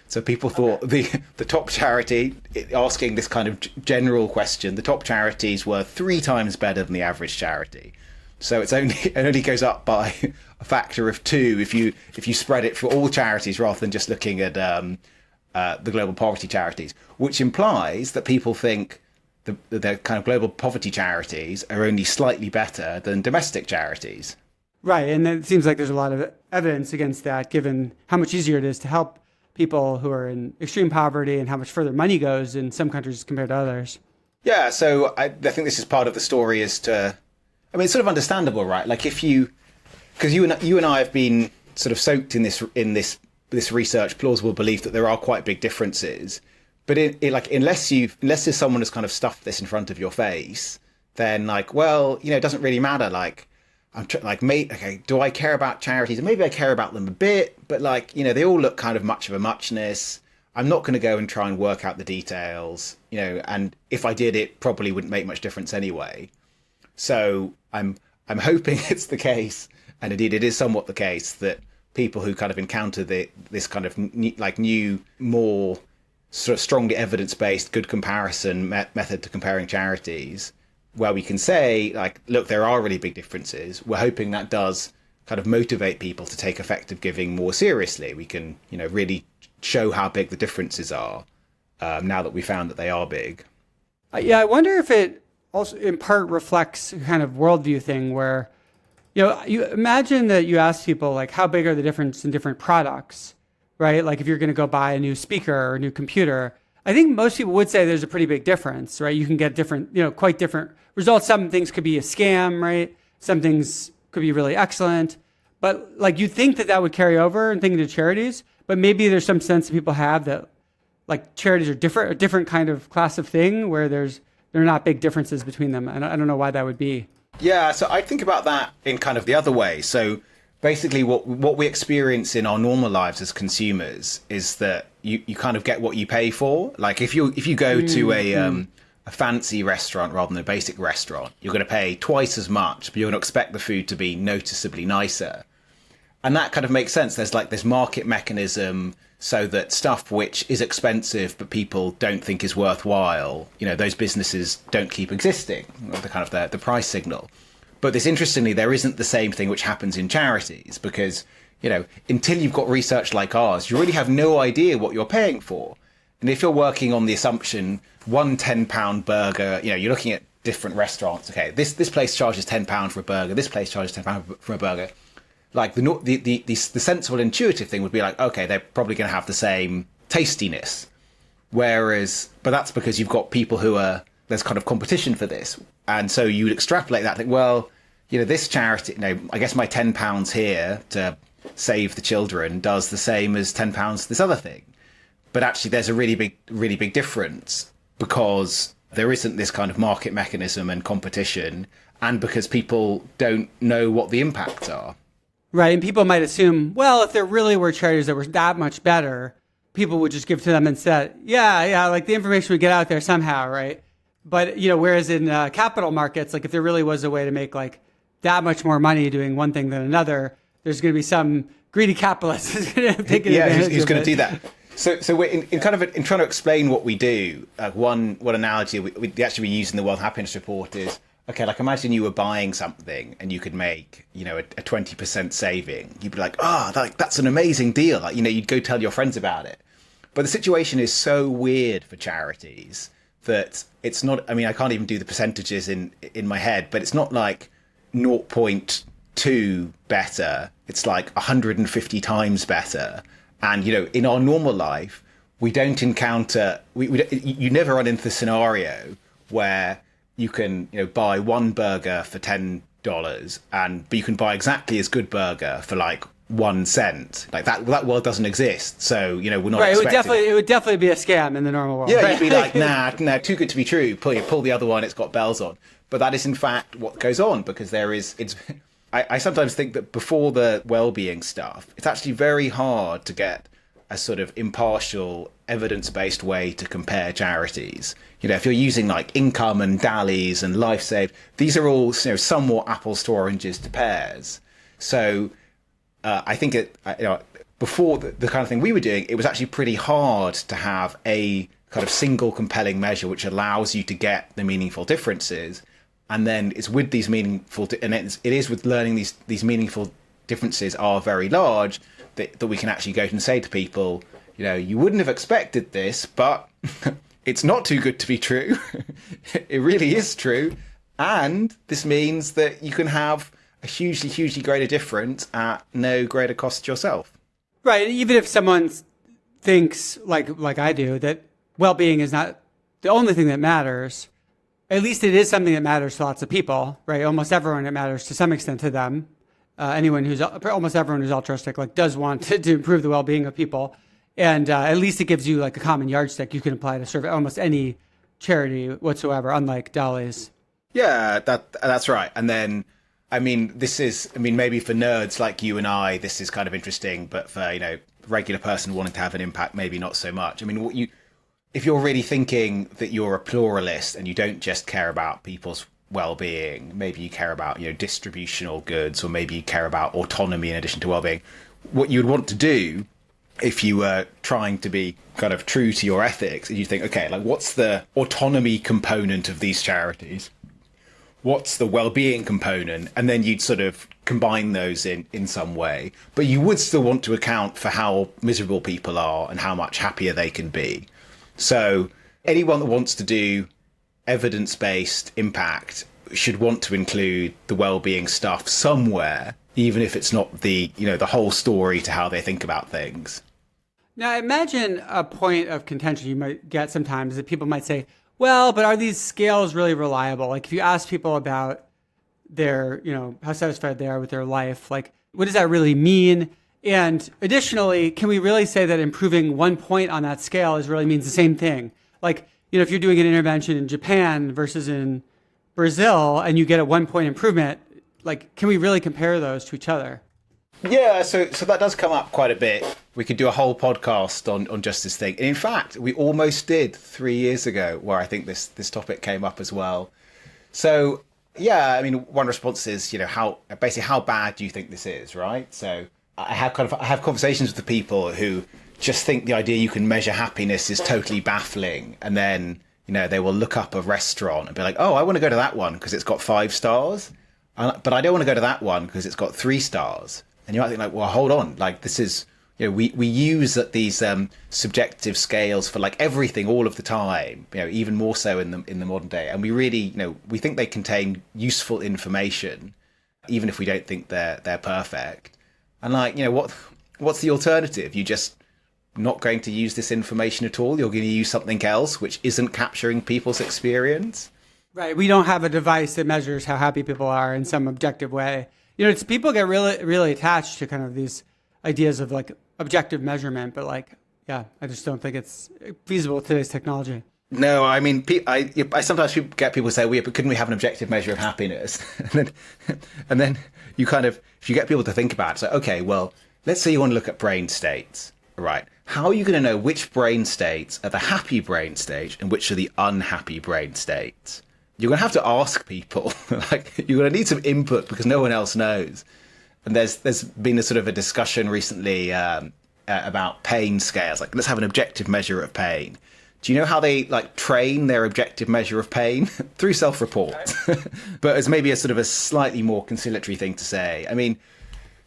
So people thought the top charity, asking this kind of general question, the top charities were 3 times better than the average charity. So it only goes up by a factor of 2 if you spread it for all charities rather than just looking at the global poverty charities, which implies that people think the kind of global poverty charities are only slightly better than domestic charities. Right. And it seems like there's a lot of evidence against that, given how much easier it is to help people who are in extreme poverty and how much further money goes in some countries compared to others. Yeah, so I think this is part of the story it's sort of understandable, right? Like because you and I have been sort of soaked in this research plausible belief that there are quite big differences. But unless there's someone who's kind of stuffed this in front of your face, then it doesn't really matter. Do I care about charities? And maybe I care about them a bit, but they all look kind of much of a muchness. I'm not going to go and try and work out the details, and if I did, it probably wouldn't make much difference anyway. So I'm hoping it's the case, and indeed it is somewhat the case, that people who kind of encounter this kind of new, more sort of strongly evidence-based, good comparison method to comparing charities, where we can say, look, there are really big differences. We're hoping that does kind of motivate people to take effective giving more seriously. We can, really show how big the differences are now that we found that they are big. Yeah, I wonder if it also in part reflects a kind of worldview thing where, you imagine that you ask people how big are the difference in different products, right? Like if you're going to go buy a new speaker or a new computer, I think most people would say there's a pretty big difference, right? You can get different, quite different results. Some things could be a scam, right? Some things could be really excellent, but you'd think that would carry over and thinking to charities. But maybe there's some sense that people have that charities are a different kind of class of thing where there are not big differences between them. And I don't know why that would be. Yeah, so I think about that in kind of the other way. So basically what we experience in our normal lives as consumers is that you kind of get what you pay for. If you go to a fancy restaurant rather than a basic restaurant, you're going to pay twice as much, but you're going to expect the food to be noticeably nicer. And that kind of makes sense. There's this market mechanism so that stuff which is expensive but people don't think is worthwhile, those businesses don't keep existing, the kind of the price signal. But interestingly, there isn't the same thing which happens in charities because, until you've got research like ours, you really have no idea what you're paying for. And if you're working on the assumption, one £10 burger, you're looking at different restaurants. Okay, this place charges £10 for a burger. This place charges £10 for a burger. The sensible intuitive thing would be okay, they're probably going to have the same tastiness. But that's because you've got people there's kind of competition for this. And so you would extrapolate that, this charity, I guess my £10 here to save the children does the same as £10 this other thing. But actually there's a really big difference because there isn't this kind of market mechanism and competition, and because people don't know what the impacts are. Right. And people might assume, well, if there really were charities that were that much better, people would just give to them instead. Yeah, the information would get out there somehow, right? But, whereas in capital markets, if there really was a way to make that much more money doing one thing than another, there's going to be some greedy capitalist who's going to take advantage of it. Who's going to do that. So we're in trying to explain what we do. One analogy we actually use in the World Happiness Report is, okay, imagine you were buying something and you could make, a 20% saving. You'd be that's an amazing deal. You'd go tell your friends about it. But the situation is so weird for charities that it's not, I can't even do the percentages in my head, but it's not 0.2 better. It's 150 times better. And, in our normal life, we don't encounter, you never run into the scenario where you can, buy one burger for $10 but you can buy exactly as good burger for 1 cent. That world doesn't exist. So, we're not right, expecting it would definitely be a scam in the normal world. Yeah, right? you'd be nah, too good to be true. Pull the other one, it's got bells on. But that is in fact what goes on because I sometimes think that before the well-being stuff, it's actually very hard to get a sort of impartial, evidence-based way to compare charities. If you're using Income and Dallies and LifeSave, these are all somewhat apples to oranges to pears. So I think before the kind of thing we were doing, it was actually pretty hard to have a kind of single compelling measure which allows you to get the meaningful differences. And then it's with these meaningful, and it is with learning these meaningful differences are very large that we can actually go and say to people, you wouldn't have expected this, but it's not too good to be true. It really is true. And this means that you can have a hugely, hugely greater difference at no greater cost to yourself. Right. Even if someone thinks, like I do, that well-being is not the only thing that matters, at least it is something that matters to lots of people, right? Almost everyone, it matters to some extent to them. Almost everyone who's altruistic, like, does want to improve the well-being of people. And at least it gives you like a common yardstick you can apply to serve almost any charity whatsoever, unlike Dolly's. Yeah, that's right. And then, maybe for nerds like you and I, this is kind of interesting, but for, regular person wanting to have an impact, maybe not so much. I mean, if you're really thinking that you're a pluralist and you don't just care about people's well-being, maybe you care about, distributional goods, or maybe you care about autonomy in addition to well-being, what you'd want to do if you were trying to be kind of true to your ethics is you think, okay, like, what's the autonomy component of these charities? What's the well-being component? And then you'd sort of combine those in some way. But you would still want to account for how miserable people are and how much happier they can be. So anyone that wants to do evidence-based impact should want to include the well-being stuff somewhere, even if it's not the whole story to how they think about things. Now, imagine a point of contention you might get sometimes that people might say, well, but are these scales really reliable? Like, if you ask people about their, how satisfied they are with their life, like, what does that really mean? And additionally, can we really say that improving 1 point on that scale really means the same thing? Like, if you're doing an intervention in Japan versus in Brazil and you get a 1 point improvement, like, can we really compare those to each other? Yeah, so that does come up quite a bit. We could do a whole podcast on just this thing. And in fact, we almost did 3 years ago, where I think this topic came up as well. So, yeah, one response is, how bad do you think this is, right? So I have conversations with the people who just think the idea you can measure happiness is totally baffling. And then, they will look up a restaurant and be like, oh, I want to go to that one because it's got 5 stars. But I don't want to go to that one because it's got 3 stars. And you might think, like, well, hold on, like, this is, we use these subjective scales for like everything all of the time, even more so in the modern day. And we really, we think they contain useful information, even if we don't think they're perfect. And like, what's the alternative? You just not going to use this information at all? You're going to use something else which isn't capturing people's experience? Right. We don't have a device that measures how happy people are in some objective way. People get really, really attached to kind of these ideas of like objective measurement, but like, yeah, I just don't think it's feasible with today's technology. No, I sometimes get people say, but couldn't we have an objective measure of happiness? and then you kind of, if you get people to think about it, it's like, okay, well, let's say you want to look at brain states, right? How are you going to know which brain states are the happy brain state and which are the unhappy brain states? You're going to have to ask people. Like, you're going to need some input because no one else knows. And there's been a sort of a discussion recently about pain scales. Like, let's have an objective measure of pain. Do you know how they like train their objective measure of pain? Through self-report. But as maybe a sort of a slightly more conciliatory thing to say. I mean,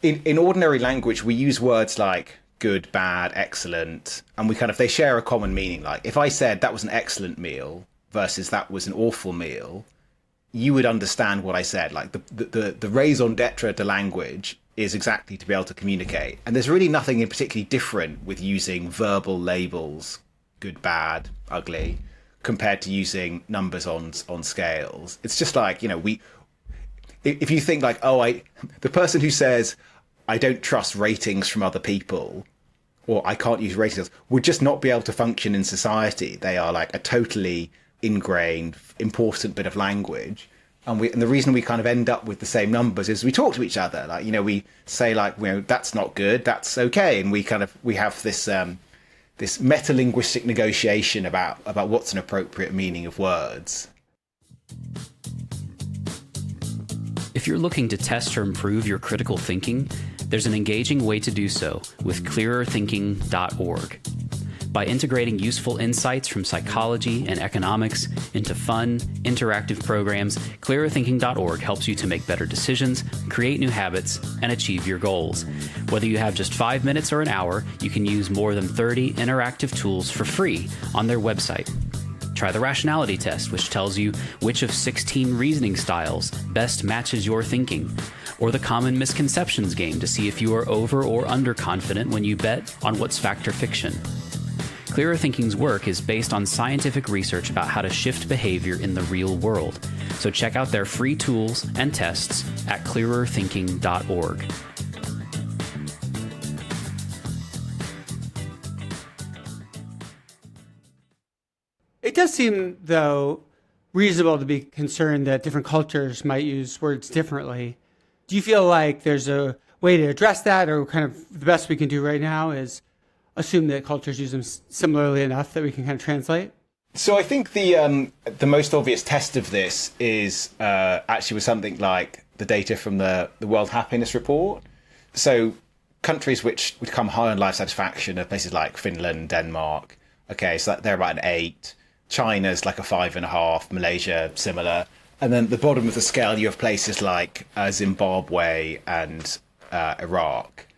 in ordinary language, we use words like good, bad, excellent, and they share a common meaning. Like, if I said that was an excellent meal versus that was an awful meal, you would understand what I said. Like, the raison d'etre to language is exactly to be able to communicate. And there's really nothing in particularly different with using verbal labels, good, bad, ugly, compared to using numbers on scales. It's just like, if you think like, the person who says, I don't trust ratings from other people, or I can't use ratings, would just not be able to function in society. They are like a totally ingrained, important bit of language. And the reason we kind of end up with the same numbers is we talk to each other. Like, we say like, that's not good, that's okay. And we have this this meta-linguistic negotiation about what's an appropriate meaning of words. If you're looking to test or improve your critical thinking, there's an engaging way to do so with clearerthinking.org. By integrating useful insights from psychology and economics into fun, interactive programs, clearerthinking.org helps you to make better decisions, create new habits, and achieve your goals. Whether you have just 5 minutes or an hour, you can use more than 30 interactive tools for free on their website. Try the rationality test, which tells you which of 16 reasoning styles best matches your thinking, or the common misconceptions game to see if you are over or underconfident when you bet on what's fact or fiction. Clearer Thinking's work is based on scientific research about how to shift behavior in the real world, so check out their free tools and tests at clearerthinking.org. It does seem, though, reasonable to be concerned that different cultures might use words differently. Do you feel like there's a way to address that, or kind of the best we can do right now is assume that cultures use them similarly enough that we can kind of translate? So I think the most obvious test of this is actually with something like the data from the World Happiness Report. So countries which would come high on life satisfaction are places like Finland, Denmark. Okay, so they're about an 8. China's like a 5.5, Malaysia similar, and then at the bottom of the scale you have places like Zimbabwe and Iraq,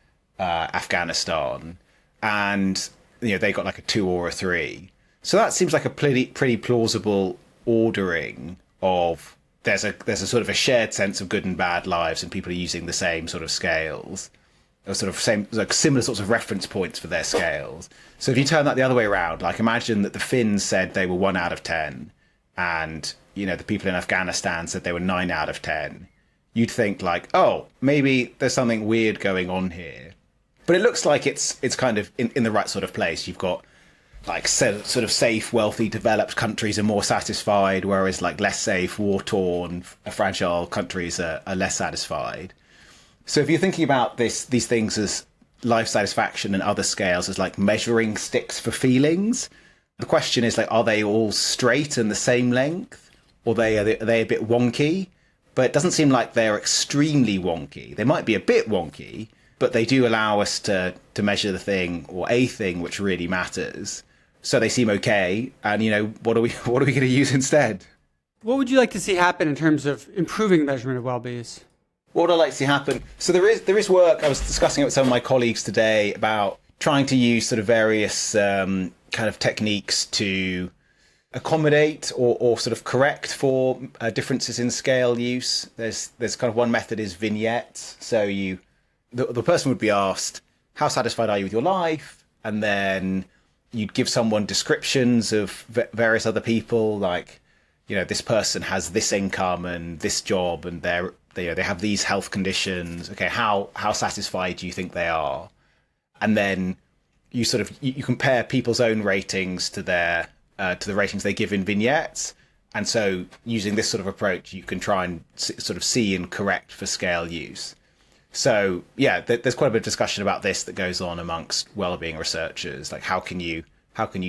Afghanistan, and they got like a 2 or a 3. So that seems like a pretty plausible ordering of there's a sort of a shared sense of good and bad lives, and people are using the same sort of scales, or sort of same like similar sorts of reference points for their scales. So if you turn that the other way around, like imagine that the Finns said they were 1 out of 10, and the people in Afghanistan said they were 9 out of 10. You'd think like, oh, maybe there's something weird going on here. But it looks like it's kind of in the right sort of place. You've got like sort of safe, wealthy, developed countries are more satisfied, whereas like less safe, war-torn, fragile countries are less satisfied. So if you're thinking about these things as life satisfaction and other scales as like measuring sticks for feelings, the question is like, are they all straight and the same length, or are they a bit wonky? But it doesn't seem like they're extremely wonky. They might be a bit wonky, but they do allow us to measure the thing or a thing which really matters. So they seem okay. And what are we going to use instead? What would you like to see happen in terms of improving the measurement of well-being? What would I like to see happen? So there is work. I was discussing it with some of my colleagues today about trying to use sort of various kind of techniques to accommodate or sort of correct for differences in scale use. There's kind of one method is vignettes. So the person would be asked, how satisfied are you with your life? And then you'd give someone descriptions of various other people, like, this person has this income and this job, and they have these health conditions. Okay, how satisfied do you think they are? And then you sort of you compare people's own ratings to their to the ratings they give in vignettes. And so using this sort of approach, you can try and sort of see and correct for scale use. So yeah, there's quite a bit of discussion about this that goes on amongst well-being researchers. Like how can you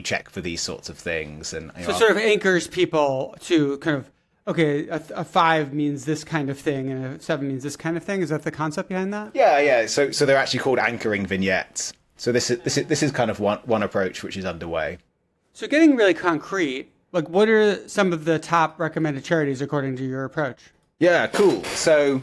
check for these sorts of things? And so it sort of anchors people to kind of, okay, a 5 means this kind of thing and a 7 means this kind of thing. Is that the concept behind that? Yeah. So they're actually called anchoring vignettes. So this is kind of one approach which is underway. So getting really concrete, like what are some of the top recommended charities according to your approach? Yeah, cool. So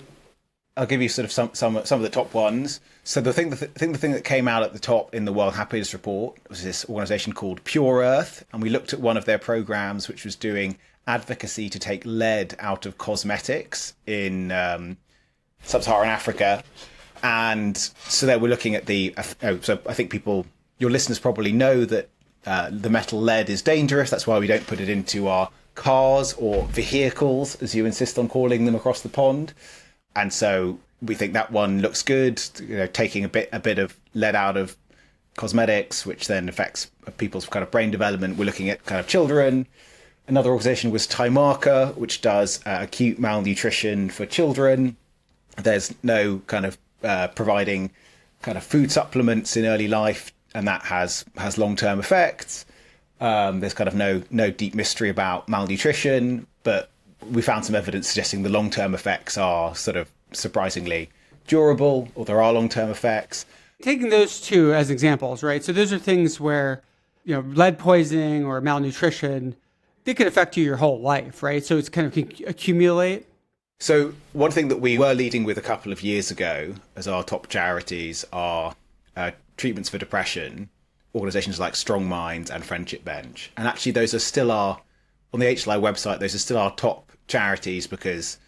I'll give you sort of some of the top ones. So the thing that came out at the top in the World Happiness Report was this organization called Pure Earth, and we looked at one of their programs which was doing advocacy to take lead out of cosmetics in sub-Saharan Africa. And so they were looking at so I think your listeners probably know that the metal lead is dangerous. That's why we don't put it into our cars or vehicles, as you insist on calling them across the pond. And so we think that one looks good, taking a bit of lead out of cosmetics, which then affects people's kind of brain development. We're looking at kind of children. Another organization was Taimaka, which does acute malnutrition for children. There's no kind of providing kind of food supplements in early life, and that has long-term effects. There's kind of no deep mystery about malnutrition, but we found some evidence suggesting the long-term effects are sort of surprisingly durable, or there are long-term effects. Taking those two as examples, right? So those are things where, lead poisoning or malnutrition, they could affect you your whole life, right? So it's kind of accumulate. So one thing that we were leading with a couple of years ago as our top charities are treatments for depression, organizations like Strong Minds and Friendship Bench. And actually those are still our on the HLI website, those are still our top charities because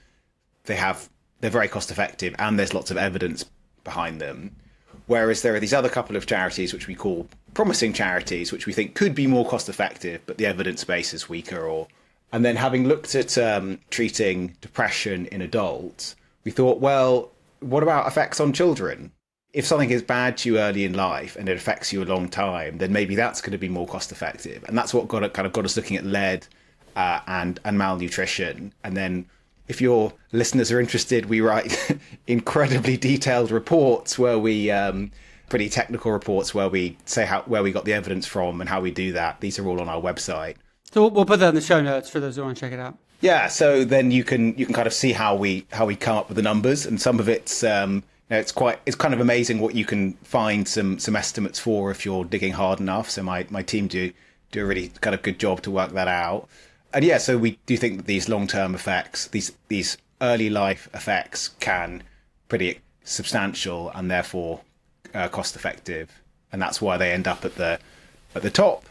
they're very cost effective and there's lots of evidence behind them. Whereas there are these other couple of charities which we call promising charities, which we think could be more cost effective, but the evidence base is weaker. And then having looked at treating depression in adults, we thought, well, what about effects on children? If something is bad to you early in life and it affects you a long time, then maybe that's going to be more cost effective. And that's what got us looking at lead and malnutrition. And then if your listeners are interested, we write incredibly detailed reports where we pretty technical reports where we say where we got the evidence from and how we do that. These are all on our website. So we'll put that in the show notes for those who want to check it out. Yeah, so then you can kind of see how we come up with the numbers, and some of it's it's kind of amazing what you can find some estimates for if you're digging hard enough. So my team do a really kind of good job to work that out. And yeah, so we do think that these long-term effects, these early life effects, can pretty substantial and therefore cost effective, and that's why they end up at the top.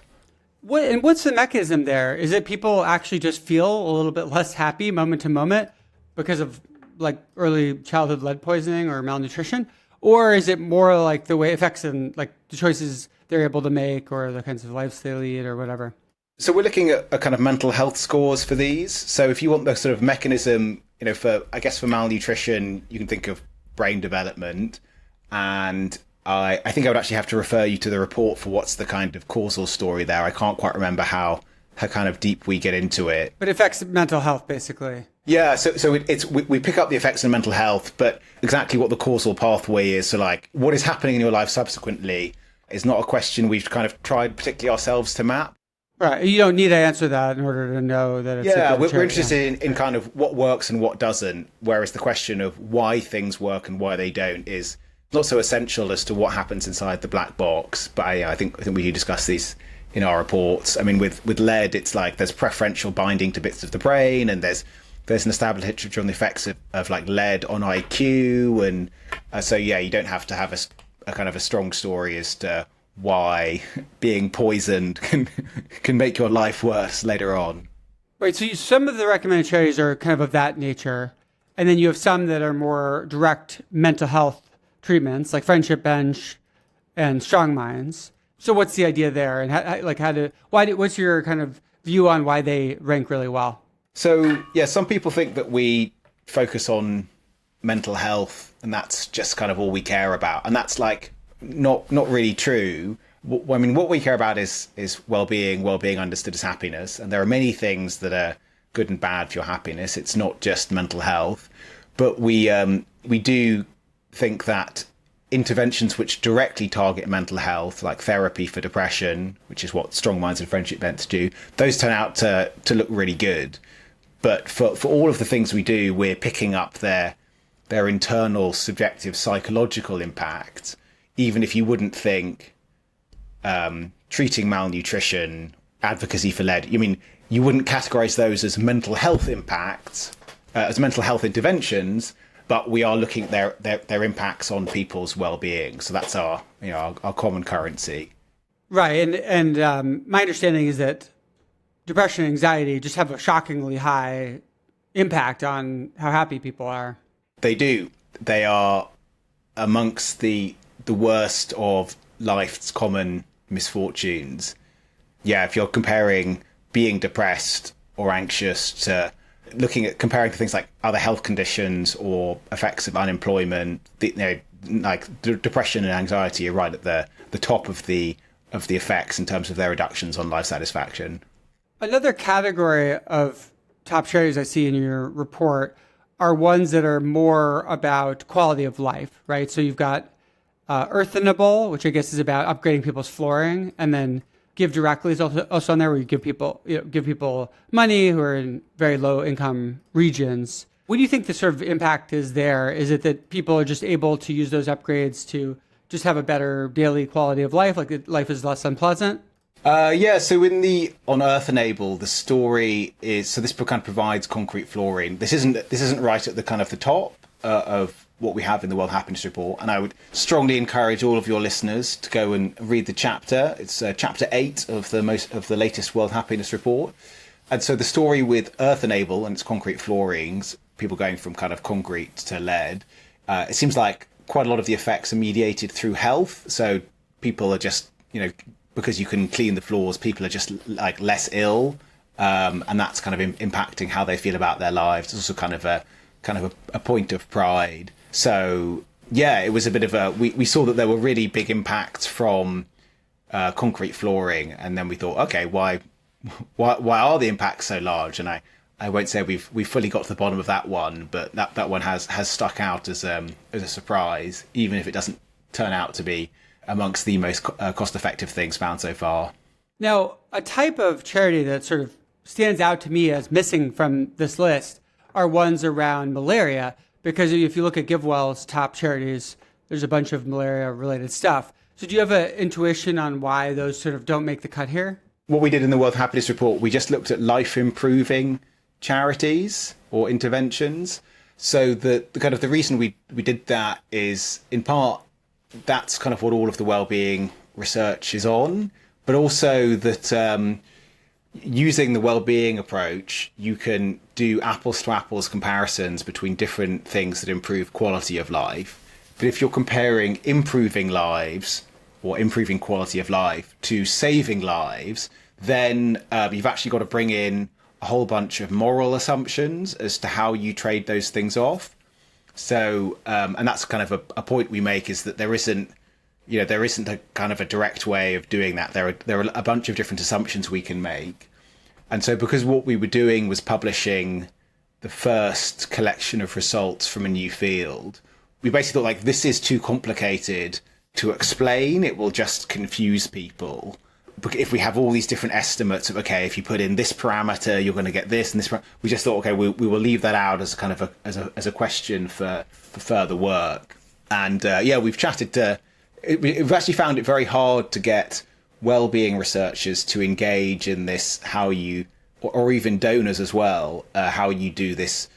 What's the mechanism there? Is it people actually just feel a little bit less happy moment to moment because of like early childhood lead poisoning or malnutrition? Or is it more like the way it affects them, like the choices they're able to make or the kinds of lives they lead or whatever? So we're looking at a kind of mental health scores for these. So if you want the sort of mechanism, for malnutrition, you can think of brain development. And I think I would actually have to refer you to the report for what's the kind of causal story there. I can't quite remember how kind of deep we get into it. But it affects mental health, basically. Yeah, so we pick up the effects on mental health, but exactly what the causal pathway is, so like what is happening in your life subsequently, is not a question we've kind of tried particularly ourselves to map. Right, you don't need to answer that in order to know that it's we're interested in kind of what works and what doesn't, whereas the question of why things work and why they don't is not so essential as to what happens inside the black box. But I think we do discuss these in our reports. I mean, with lead, it's like there's preferential binding to bits of the brain, and there's an established literature on the effects of like lead on IQ, and so you don't have to have a kind of a strong story as to why being poisoned can make your life worse later on. Right. So some of the recommended charities are kind of that nature, and then you have some that are more direct mental health treatments, like Friendship Bench and Strong Minds. So what's the idea there, and what's your kind of view on why they rank really well? So yeah, some people think that we focus on mental health and that's just kind of all we care about, and that's like not really true. I mean, what we care about is well-being understood as happiness, and there are many things that are good and bad for your happiness. It's not just mental health, but we do think that interventions which directly target mental health, like therapy for depression, which is what Strong Minds and Friendship Bench do, those turn out to look really good. But for all of the things we do, we're picking up their internal subjective psychological impact, even if you wouldn't think treating malnutrition, advocacy for lead, you wouldn't categorize those as mental health impacts, as mental health interventions, but we are looking at their impacts on people's well-being. So that's our common currency. Right. And my understanding is that depression and anxiety just have a shockingly high impact on how happy people are. They do. They are amongst the worst of life's common misfortunes. Yeah, if you're comparing being depressed or anxious to comparing to things like other health conditions or effects of unemployment, depression and anxiety are right at the top of the effects in terms of their reductions on life satisfaction. Another category of top charities I see in your report are ones that are more about quality of life, right? So you've got Earthenable, which I guess is about upgrading people's flooring, and then Give Directly is also on there, where you give people money who are in very low income regions. What do you think the sort of impact is there? Is it that people are just able to use those upgrades to just have a better daily quality of life, like life is less unpleasant? So on Earthenable, the story is, so this kind of provides concrete flooring. This isn't right at the kind of the top of what we have in the World Happiness Report, and I would strongly encourage all of your listeners to go and read the chapter. It's chapter 8 of the latest World Happiness Report. And so the story with Earth Enable and its concrete floorings, people going from kind of concrete to lead, it seems like quite a lot of the effects are mediated through health. So people are just, because you can clean the floors, people are just like less ill. And that's kind of impacting how they feel about their lives. It's also kind of a point of pride. So yeah, it was a bit of we saw that there were really big impacts from concrete flooring, and then we thought, okay, why are the impacts so large? And I won't say we've fully got to the bottom of that one, but that one has stuck out as a surprise, even if it doesn't turn out to be amongst the most cost-effective things found so far. Now, a type of charity that sort of stands out to me as missing from this list are ones around malaria, because if you look at GiveWell's top charities, there's a bunch of malaria-related stuff. So do you have an intuition on why those sort of don't make the cut here? What we did in the World Happiness Report, we just looked at life-improving charities or interventions. So the reason we did that is, in part, that's kind of what all of the well-being research is on, but also that using the well-being approach, you can do apples-to-apples comparisons between different things that improve quality of life. But if you're comparing improving lives or improving quality of life to saving lives, then you've actually got to bring in a whole bunch of moral assumptions as to how you trade those things off. So, and that's kind of a point we make, is that there isn't a kind of a direct way of doing that. There are a bunch of different assumptions we can make. And so because what we were doing was publishing the first collection of results from a new field, we basically thought, like, this is too complicated to explain. It will just confuse people. If we have all these different estimates of, okay, if you put in this parameter, you're going to get this and this. We just thought, okay, we will leave that out as kind of as a question for further work. And we've chatted to. We've actually found it very hard to get well-being researchers to engage in this. How you, or even donors as well, how you do this,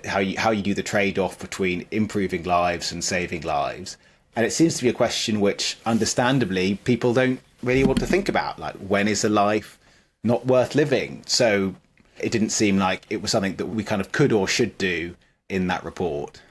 how you do the trade-off between improving lives and saving lives. And it seems to be a question which, understandably, people don't really want to think about. Like, when is a life not worth living? So it didn't seem like it was something that we kind of could or should do in that report.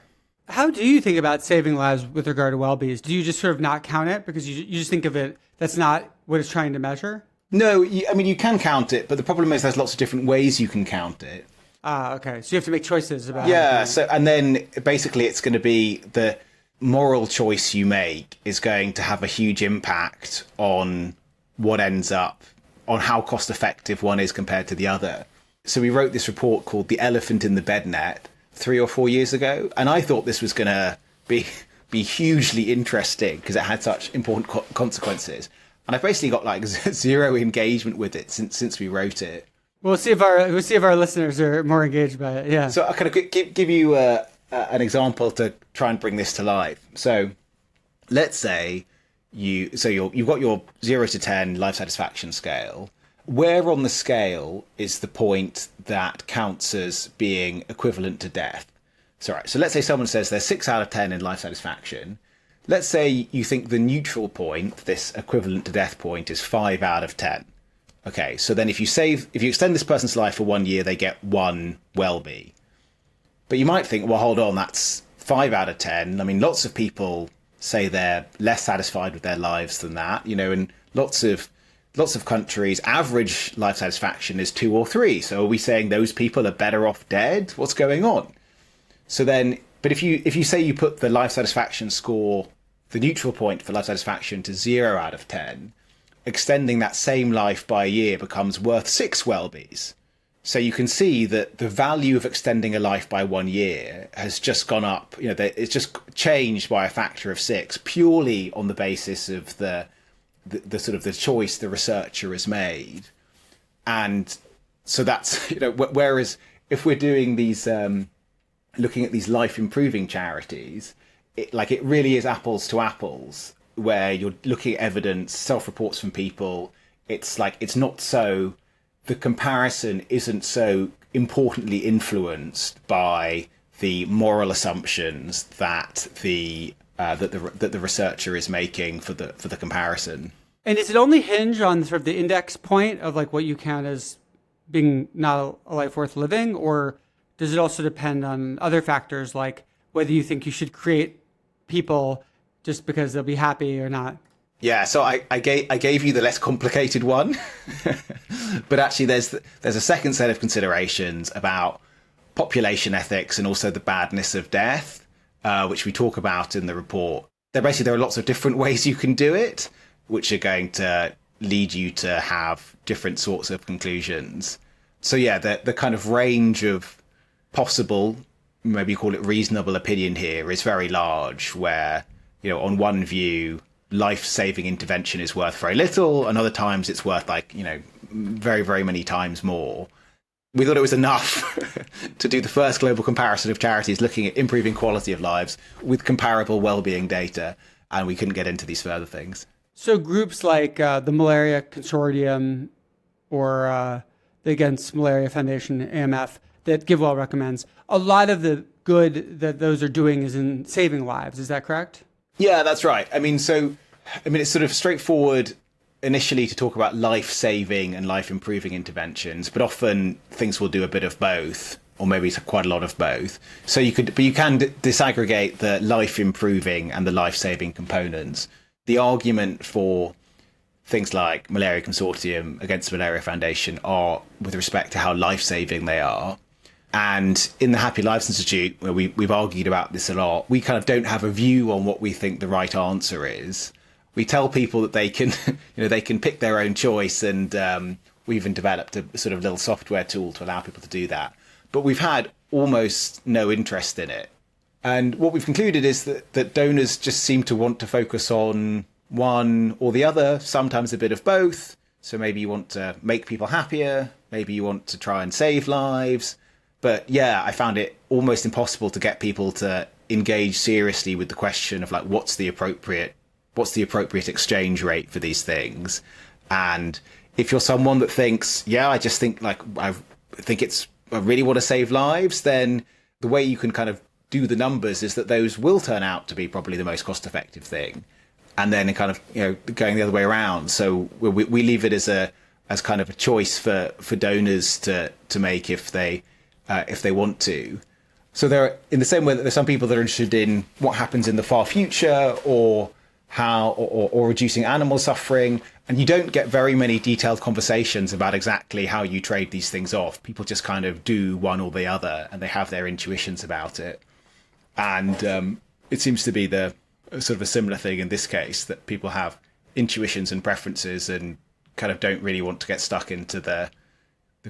How do you think about saving lives with regard to well-being? Do you just sort of not count it because you just think of it, that's not what it's trying to measure? No, you can count it, but the problem is there's lots of different ways you can count it. Okay. So you have to make choices about it. So, and then basically it's going to be the moral choice you make is going to have a huge impact on what ends up, on how cost effective one is compared to the other. So we wrote this report called The Elephant in the Bed Net 3 or 4 years ago, and I thought this was going to be hugely interesting because it had such important consequences. And I've basically got like zero engagement with it since we wrote it. We'll see if our listeners are more engaged by it. Yeah. So I kind of give you an example to try and bring this to life. So let's say you've got your 0 to 10 life satisfaction scale. Where on the scale is the point that counts as being equivalent to death? So let's say someone says they're 6 out of 10 in life satisfaction. Let's say you think the neutral point, this equivalent to death point, is 5 out of 10. Okay, so then if you extend this person's life for 1 year, they get 1 well-being. But you might think, well, hold on, that's 5 out of 10. I mean, lots of people say they're less satisfied with their lives than that, and lots of countries, average life satisfaction is 2 or 3. So are we saying those people are better off dead? What's going on? So then, but if you say you put the life satisfaction score, the neutral point for life satisfaction, to 0 out of 10, extending that same life by a year becomes worth 6 well-beings. So you can see that the value of extending a life by 1 year has just gone up. It's just changed by a factor of 6 purely on the basis of the sort of the choice the researcher has made. And so that's, whereas if we're doing these, looking at these life improving charities, it really is apples to apples, where you're looking at evidence, self-reports from people. It's like, it's not so, the comparison isn't so importantly influenced by the moral assumptions that the researcher is making for the comparison. And does it only hinge on sort of the index point of like what you count as being not a life worth living? Or does it also depend on other factors, like whether you think you should create people just because they'll be happy or not? Yeah, so I gave you the less complicated one, but actually there's a second set of considerations about population ethics and also the badness of death, which we talk about in the report. There are lots of different ways you can do it, which are going to lead you to have different sorts of conclusions. So yeah, the kind of range of possible, maybe you call it reasonable opinion here, is very large, where, on one view, life-saving intervention is worth very little, and other times it's worth very, very many times more. We thought it was enough to do the first global comparison of charities looking at improving quality of lives with comparable well-being data, and we couldn't get into these further things. So groups like the Malaria Consortium or the Against Malaria Foundation, AMF, that GiveWell recommends, a lot of the good that those are doing is in saving lives. Is that correct? Yeah, that's right. It's sort of straightforward initially to talk about life-saving and life-improving interventions, but often things will do a bit of both, or maybe quite a lot of both. So you can disaggregate the life-improving and the life-saving components. The argument for things like Malaria Consortium, Against Malaria Foundation, are with respect to how life-saving they are. And in the Happy Lives Institute, where we've argued about this a lot, we kind of don't have a view on what we think the right answer is. We tell people that they can, they can pick their own choice, and we even developed a sort of little software tool to allow people to do that. But we've had almost no interest in it. And what we've concluded is that donors just seem to want to focus on one or the other, sometimes a bit of both. So maybe you want to make people happier, maybe you want to try and save lives. But yeah, I found it almost impossible to get people to engage seriously with the question of what's the appropriate exchange rate for these things. And if you're someone that thinks, I just think I really want to save lives, then the way you can kind of do the numbers is that those will turn out to be probably the most cost effective thing. And then kind of, going the other way around. So we leave it as kind of a choice for donors to make if they want to. So there, in the same way that there's some people that are interested in what happens in the far future, or or reducing animal suffering, and you don't get very many detailed conversations about exactly how you trade these things off. People just kind of do one or the other, and they have their intuitions about it. And it seems to be the sort of a similar thing in this case, that people have intuitions and preferences and kind of don't really want to get stuck into the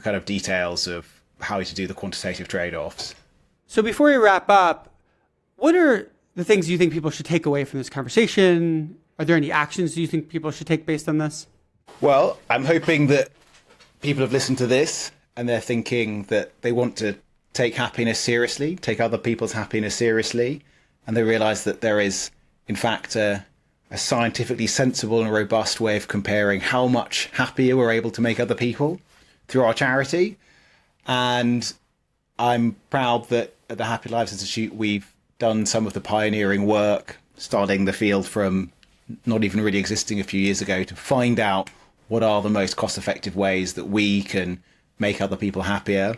kind of details of how to do the quantitative trade-offs. So before we wrap up, what are the things you think people should take away from this conversation? Are there any actions you think people should take based on this? Well, I'm hoping that people have listened to this and they're thinking that they want to take happiness seriously, take other people's happiness seriously, and they realize that there is, in fact, a scientifically sensible and robust way of comparing how much happier we're able to make other people through our charity. And I'm proud that at the Happy Lives Institute, we've done some of the pioneering work, starting the field from not even really existing a few years ago, to find out what are the most cost-effective ways that we can make other people happier.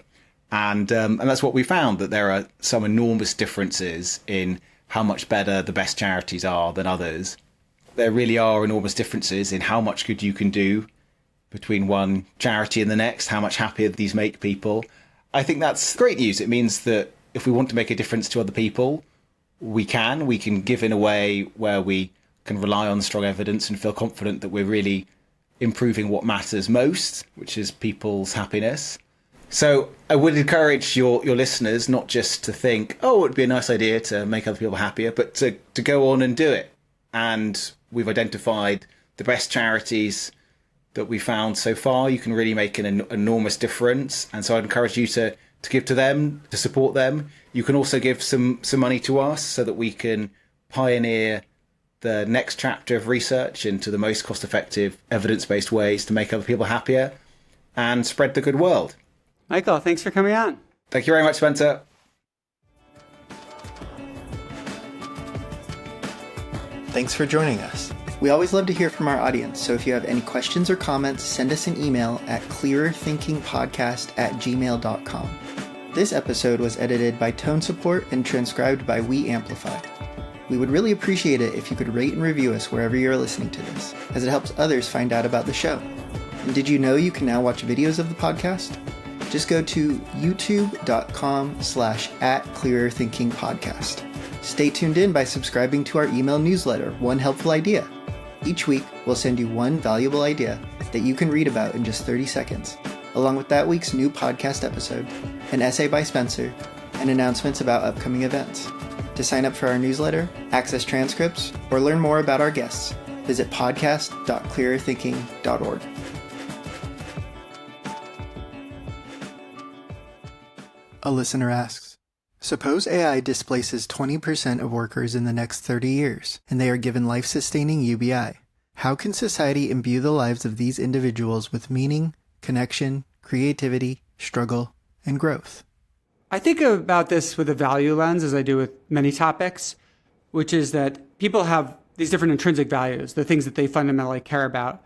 And that's what we found, that there are some enormous differences in how much better the best charities are than others. There really are enormous differences in how much good you can do between one charity and the next, how much happier these make people. I think that's great news. It means that if we want to make a difference to other people, we can give in a way where we can rely on strong evidence and feel confident that we're really improving what matters most, which is people's happiness. So I would encourage your listeners not just to think, oh, it'd be a nice idea to make other people happier, but to go on and do it. And we've identified the best charities that we found so far. You can really make an enormous difference. And so I'd encourage you to give to them, to support them. You can also give some money to us so that we can pioneer the next chapter of research into the most cost-effective, evidence-based ways to make other people happier and spread the good world. Michael, thanks for coming on. Thank you very much, Spencer. Thanks for joining us. We always love to hear from our audience, so if you have any questions or comments, send us an email at clearerthinkingpodcast@gmail.com. This episode was edited by Tone Support and transcribed by We Amplify. We would really appreciate it if you could rate and review us wherever you're listening to this, as it helps others find out about the show. And did you know you can now watch videos of the podcast? Just go to youtube.com/@clearerthinkingpodcast. Stay tuned in by subscribing to our email newsletter, One Helpful Idea. Each week, we'll send you one valuable idea that you can read about in just 30 seconds, along with that week's new podcast episode, an essay by Spencer, and announcements about upcoming events. To sign up for our newsletter, access transcripts, or learn more about our guests, visit podcast.clearerthinking.org. A listener asks, suppose AI displaces 20% of workers in the next 30 years, and they are given life-sustaining UBI. How can society imbue the lives of these individuals with meaning, connection, creativity, struggle, and growth? I think about this with a value lens, as I do with many topics, which is that people have these different intrinsic values, the things that they fundamentally care about,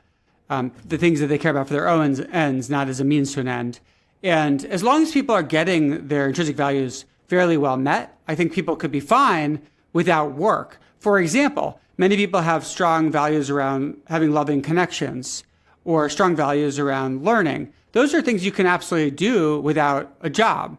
the things that they care about for their own ends, not as a means to an end. And as long as people are getting their intrinsic values fairly well met, I think people could be fine without work. For example, many people have strong values around having loving connections or strong values around learning. Those are things you can absolutely do without a job.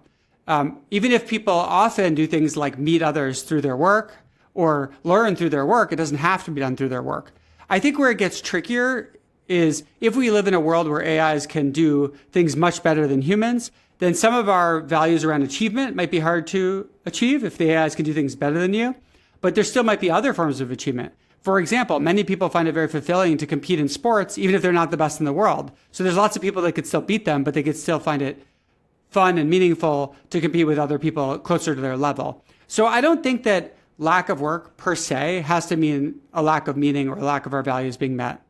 Even if people often do things like meet others through their work or learn through their work, it doesn't have to be done through their work. I think where it gets trickier is if we live in a world where AIs can do things much better than humans, then some of our values around achievement might be hard to achieve if the AIs can do things better than you. But there still might be other forms of achievement. For example, many people find it very fulfilling to compete in sports, even if they're not the best in the world. So there's lots of people that could still beat them, but they could still find it fun and meaningful to compete with other people closer to their level. So I don't think that lack of work per se has to mean a lack of meaning or a lack of our values being met.